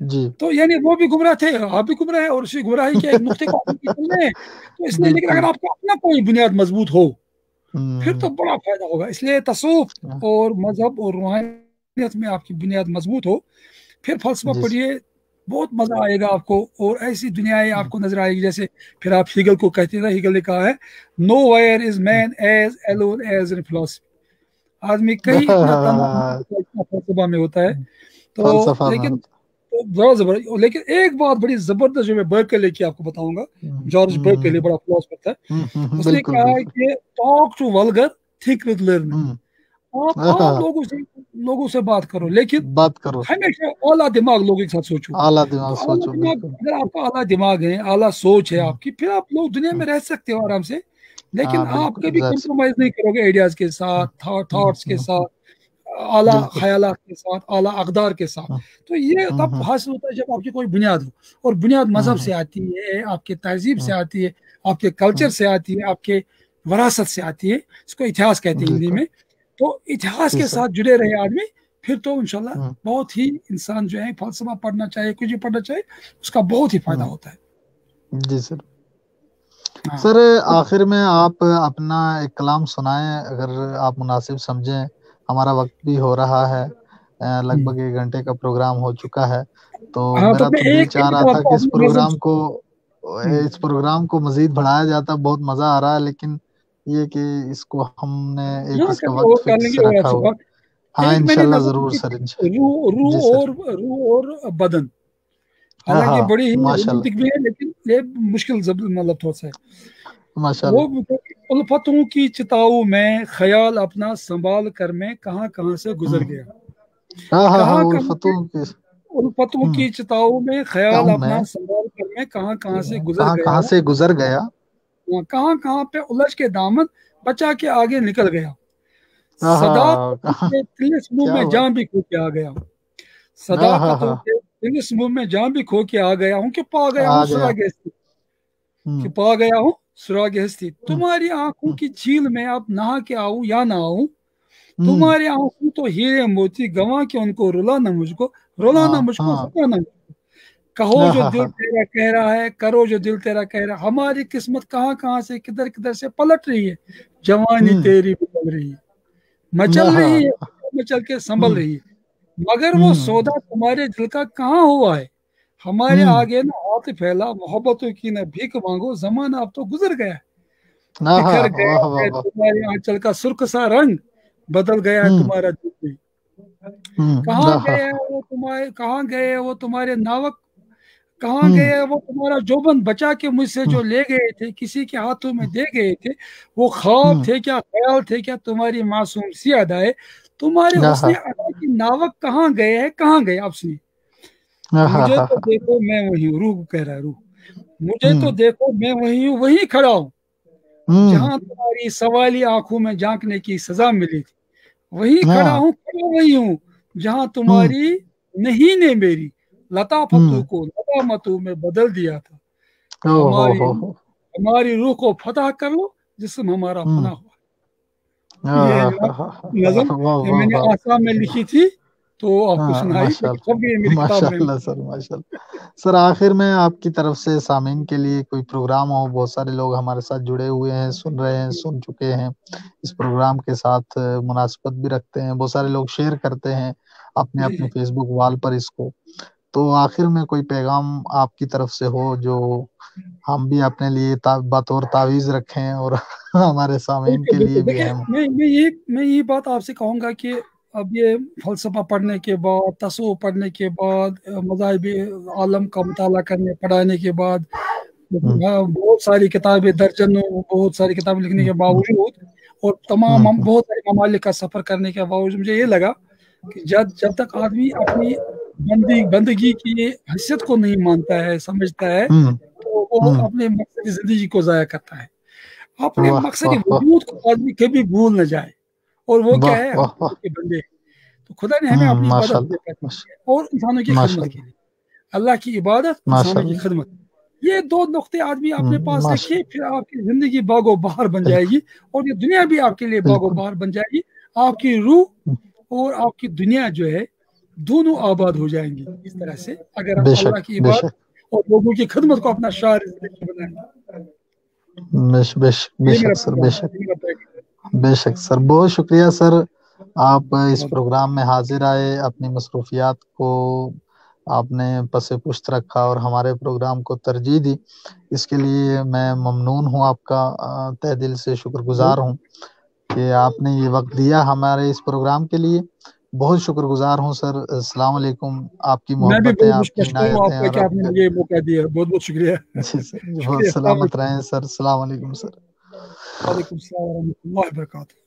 جی تو یعنی وہ بھی گمراہ تھے، آپ بھی گمراہ ہیں، اور اسی گمراہی کے ایک نقطے کو چل رہے ہیں، تو اس لیے، لیکن بالکل۔ اگر آپ کا اپنا کوئی بنیاد مضبوط ہو پھر تو بڑا فائدہ ہوگا۔ اس لیے تصوف اور مذہب اور روحانیت میں آپ کی بنیاد مضبوط ہو پھر فلسفہ جی پڑھیے, بہت مزہ آئے گا آپ کو, اور ایسی دنیائیں آپ کو نظر آئے گی جیسے پھر آپ ہیگل کو کہتے ہیں, ہیگل نے کہا ہے nowhere is man as alone as in philosophy. آدمی کہیں اتنا تنہا فلسفہ میں ہوتا ہے. تو فلسفہ میں لیکن ہوتا. بہت زبردست. لیکن ایک بات بڑی زبردست جو میں برکلے کی آپ کو بتاؤں گا, جارج برکلے بڑا فلاسفر تھا, اس نے بالکل کہا بالکل. کہ talk to vulgar think with learn. آپ عام لوگوں سے بات کرو, لیکن بات کرو, ہمیشہ اعلیٰ دماغ لوگوں کے ساتھ سوچو. اعلیٰ دماغ تو اعلیٰ سوچو. دماغ, بالکل. اگر آپ کا اعلیٰ دماغ ہے, اعلیٰ سوچ ہے آپ کی, پھر آپ لوگ دنیا میں رہ سکتے ہو آرام سے. لیکن ہاں آپ بالکل کبھی ظاہر. کمپرومائز نہیں کرو گے آئیڈیاز کے ساتھ, تھاٹس کے ساتھ, اعلیٰ بالکل. خیالات کے ساتھ, اعلیٰ اقدار کے ساتھ. تو یہ تب حاصل ہوتا ہے جب آپ کی کوئی بنیاد ہو, اور بنیاد مذہب سے آتی ہے, آپ کے تہذیب سے آتی ہے, آپ کے کلچر سے آتی ہے, آپ کے وراثت سے آتی ہے. اس کو اتہاس کہتے ہیں ہندی بالکل. میں. تو اتہاس جی کے سر. ساتھ جڑے رہے آدمی, پھر تو انشاءاللہ بہت ہی انسان جو ہے فلسفہ پڑھنا چاہے, کچھ بھی پڑھنا چاہے, اس کا بہت ہی فائدہ ہوتا ہے. جی سر. ہاں سر آخر میں آپ اپنا ایک کلام سنائیں اگر آپ مناسب سمجھیں. ہمارا وقت بھی ہو رہا ہے, لگ بھگ 1 گھنٹے کا پروگرام ہو چکا ہے. تو ہاں میرا میں تو دل چاہ رہا تھا کہ اس پروگرام کو مزید بڑھایا جاتا. بہت مزہ آ رہا ہے, لیکن یہ کہ اس کو ہم نے ایک اس کا کبھی اور وقت کر لیں فکس گے اور رکھا اچھی ہوا. بات. ہاں ایک میں نے انشاءاللہ نظر ضرور کی سر. روح جی سر. اور بدن, ہاں حالانکہ ہاں بڑی ہی ماشاء اللہ. رومانٹک بھی ہے, لیکن یہ مشکل مطلب تھوڑا سا ہے. ماشاء وہ اللہ. الفتوں کی چتاؤں میں خیال اپنا سنبھال کر میں کہاں کہاں سے گزر گیا. ہاں ہاں ہاں کہاں کہاں سے الفتوں کے الفتوں کی چتاؤں میں خیال گاؤں میں اپنا سنبھال کر میں کہاں کہاں سے گزر کہاں گیا کہاں ہوں. سے گزر گیا. کہاں کہاں پہ الجھ کے دامن بچا کے آگے نکل گیا. ہاں صداقتوں کہاں. کے طلسم کیا میں بات. جان بھی کھو کے آ گیا ہوں. ہاں ہاں صداقتوں ہاں کے طلسم میں جان بھی کھو کے آ گیا ہوں, کہ پا گیا آ ہوں گیا. سراغ ہستی, کہ پا گیا ہوں سراغ ہستی. تمہاری آنکھوں کی جھیل میں اب نہا کے آؤں یا نہ آؤں, تمہارے آنکھوں تو ہیرے موتی گواں کے ان کو رلانا مجھ کو, رلانا مجھ کو, ستانا مجھ کو. کہو جو دل تیرا کہہ رہا ہے, کرو جو دل تیرا کہہ رہا ہے. ہماری قسمت کہاں کہاں سے کدھر کدھر سے پلٹ رہی ہے. جوانی تیری بدل رہی ہے, مچل رہی ہے, مچل کے سنبھل رہی ہے. مگر وہ سودا تمہارے دل کا کہاں ہوا ہے. ہمارے آگے نہ ہاتھ پھیلا, محبتوں کی نہ بھیک مانگو, زمانہ اب تو گزر گیا. بکھر گیا ہے تمہارے آنچل کا سرخ سا رنگ, بدل گیا ہے تمہارا دل بھی. کہاں گئے وہ تمہارے, کہاں گئے وہ تمہارے ناوک, کہاں گئے وہ تمہارا جوبن بچا کے مجھ سے جو لے گئے تھے, کسی کے ہاتھوں میں دے گئے تھے. وہ خواب تھے کیا, خیال تھے کیا, تمہاری معصوم سی ادائے, تمہارے حسن ادا کی ناوک کہاں گئے ہیں, کہاں گئے. آپ سنیے, مجھے تو دیکھو میں وہی ہوں, روح کہہ رہا ہے, روح مجھے تو دیکھو میں وہی ہوں, وہی کھڑا ہوں, جہاں تمہاری سوالی آنکھوں میں جھانکنے کی سزا ملی تھی. وہی کھڑا ہوں, وہی ہوں, جہاں تمہاری نہیں نے میری لطافتوں کو ندامتوں میں بدل دیا تھا. ہماری روح کو فتح کر لو, جسم ہمارا فنا ہوا. یہ نظم میں نے آسام میں لکھی تھی, تو آپ کو سنائی, ماشاء لیکن اللہ. سب یہ میری کتاب ماشاء میں. اللہ سر. ماشاء اللہ سر. آخر میں آپ کی طرف سے سامعین کے لیے کوئی پروگرام ہو, بہت سارے لوگ ہمارے ساتھ جڑے ہوئے ہیں, سن رہے ہیں, سن چکے ہیں, اس پروگرام کے ساتھ مناسبت بھی رکھتے ہیں, بہت سارے لوگ شیئر کرتے ہیں اپنے جی اپنے فیس بک وال پر اس کو. تو آخر میں کوئی پیغام آپ کی طرف سے ہو جو ہم بھی اپنے لیے بطور تعویذ رکھیں, اور ہمارے سامعین کے لیے بالکل. بھی دیکھیں, اہم. میں یہ بات آپ سے کہوں گا کہ اب یہ فلسفہ پڑھنے کے بعد, تصوف پڑھنے کے بعد, مذاہبی عالم کا مطالعہ پڑھانے کے بعد, بہت ساری کتابیں درجنوں, بہت ساری کتابیں لکھنے کے باوجود, اور تمام بہت سارے ممالک کا سفر کرنے کے باوجود, مجھے یہ لگا کہ جب تک آدمی اپنی بندگی کی حیثیت کو نہیں مانتا ہے, سمجھتا ہے, تو وہ اپنے مقصد زندگی کو ضائع کرتا ہے. اپنے واہ مقصد واہ واہ. وجود کو آدمی کبھی بھول نہ جائے, اور وہ کیا واہ ہے, واہ ہم واہ. کے بندے. تو خدا نے ہمیں اپنی ماشاء عبادت اللہ. پیدا کی ہے, اور انسانوں کی ماشاء خدمت کے اللہ. لیے. اللہ کی عبادت, ماشاء انسانوں کی اللہ. خدمت. یہ 2 نقطے آدمی اپنے پاس ماشاء رکھیے, پھر آپ کی زندگی باغ و بہار بن جائے گی, اور یہ دنیا بھی آپ کے لیے باغ و بالکل. بہار بن جائے گی. آپ کی روح اور آپ کی دنیا جو ہے, دونوں آباد ہو جائیں گی اس طرح سے, اگر بے آپ اللہ شک کی بے عبادت شک اور لوگوں کی خدمت کو اپنا شعار زندگی بنائیں گے. بے یہ میرا شک سر. بے پیغام شک. ہے, یہ میرا پیغام بے شک سر. بہت شکریہ سر, آپ اس ہے. پروگرام میں حاضر آئے, اپنی مصروفیات کو آپ نے پس پشت رکھا اور ہمارے پروگرام کو ترجیح دی، اس کے لیے میں ممنون ہوں، آپ کا تہ دل سے شکر گزار ہوں کہ آپ نے یہ وقت دیا ہمارے اس پروگرام کے لیے. بہت شکر گزار ہوں سر. السلام علیکم. آپ کی میں بھی محبتیں، بہت آپ کی مشکور ہوں عنایتیں آپ کا اور کہ آپ نے مجھے یہ موقع دیا. بہت بہت شکریہ. جی سر، بہت شکریہ. السلام سلامت علیکم. رہیں سر. السلام علیکم سر. وعلیکم السلام ورحمۃ اللہ وبرکاتہ.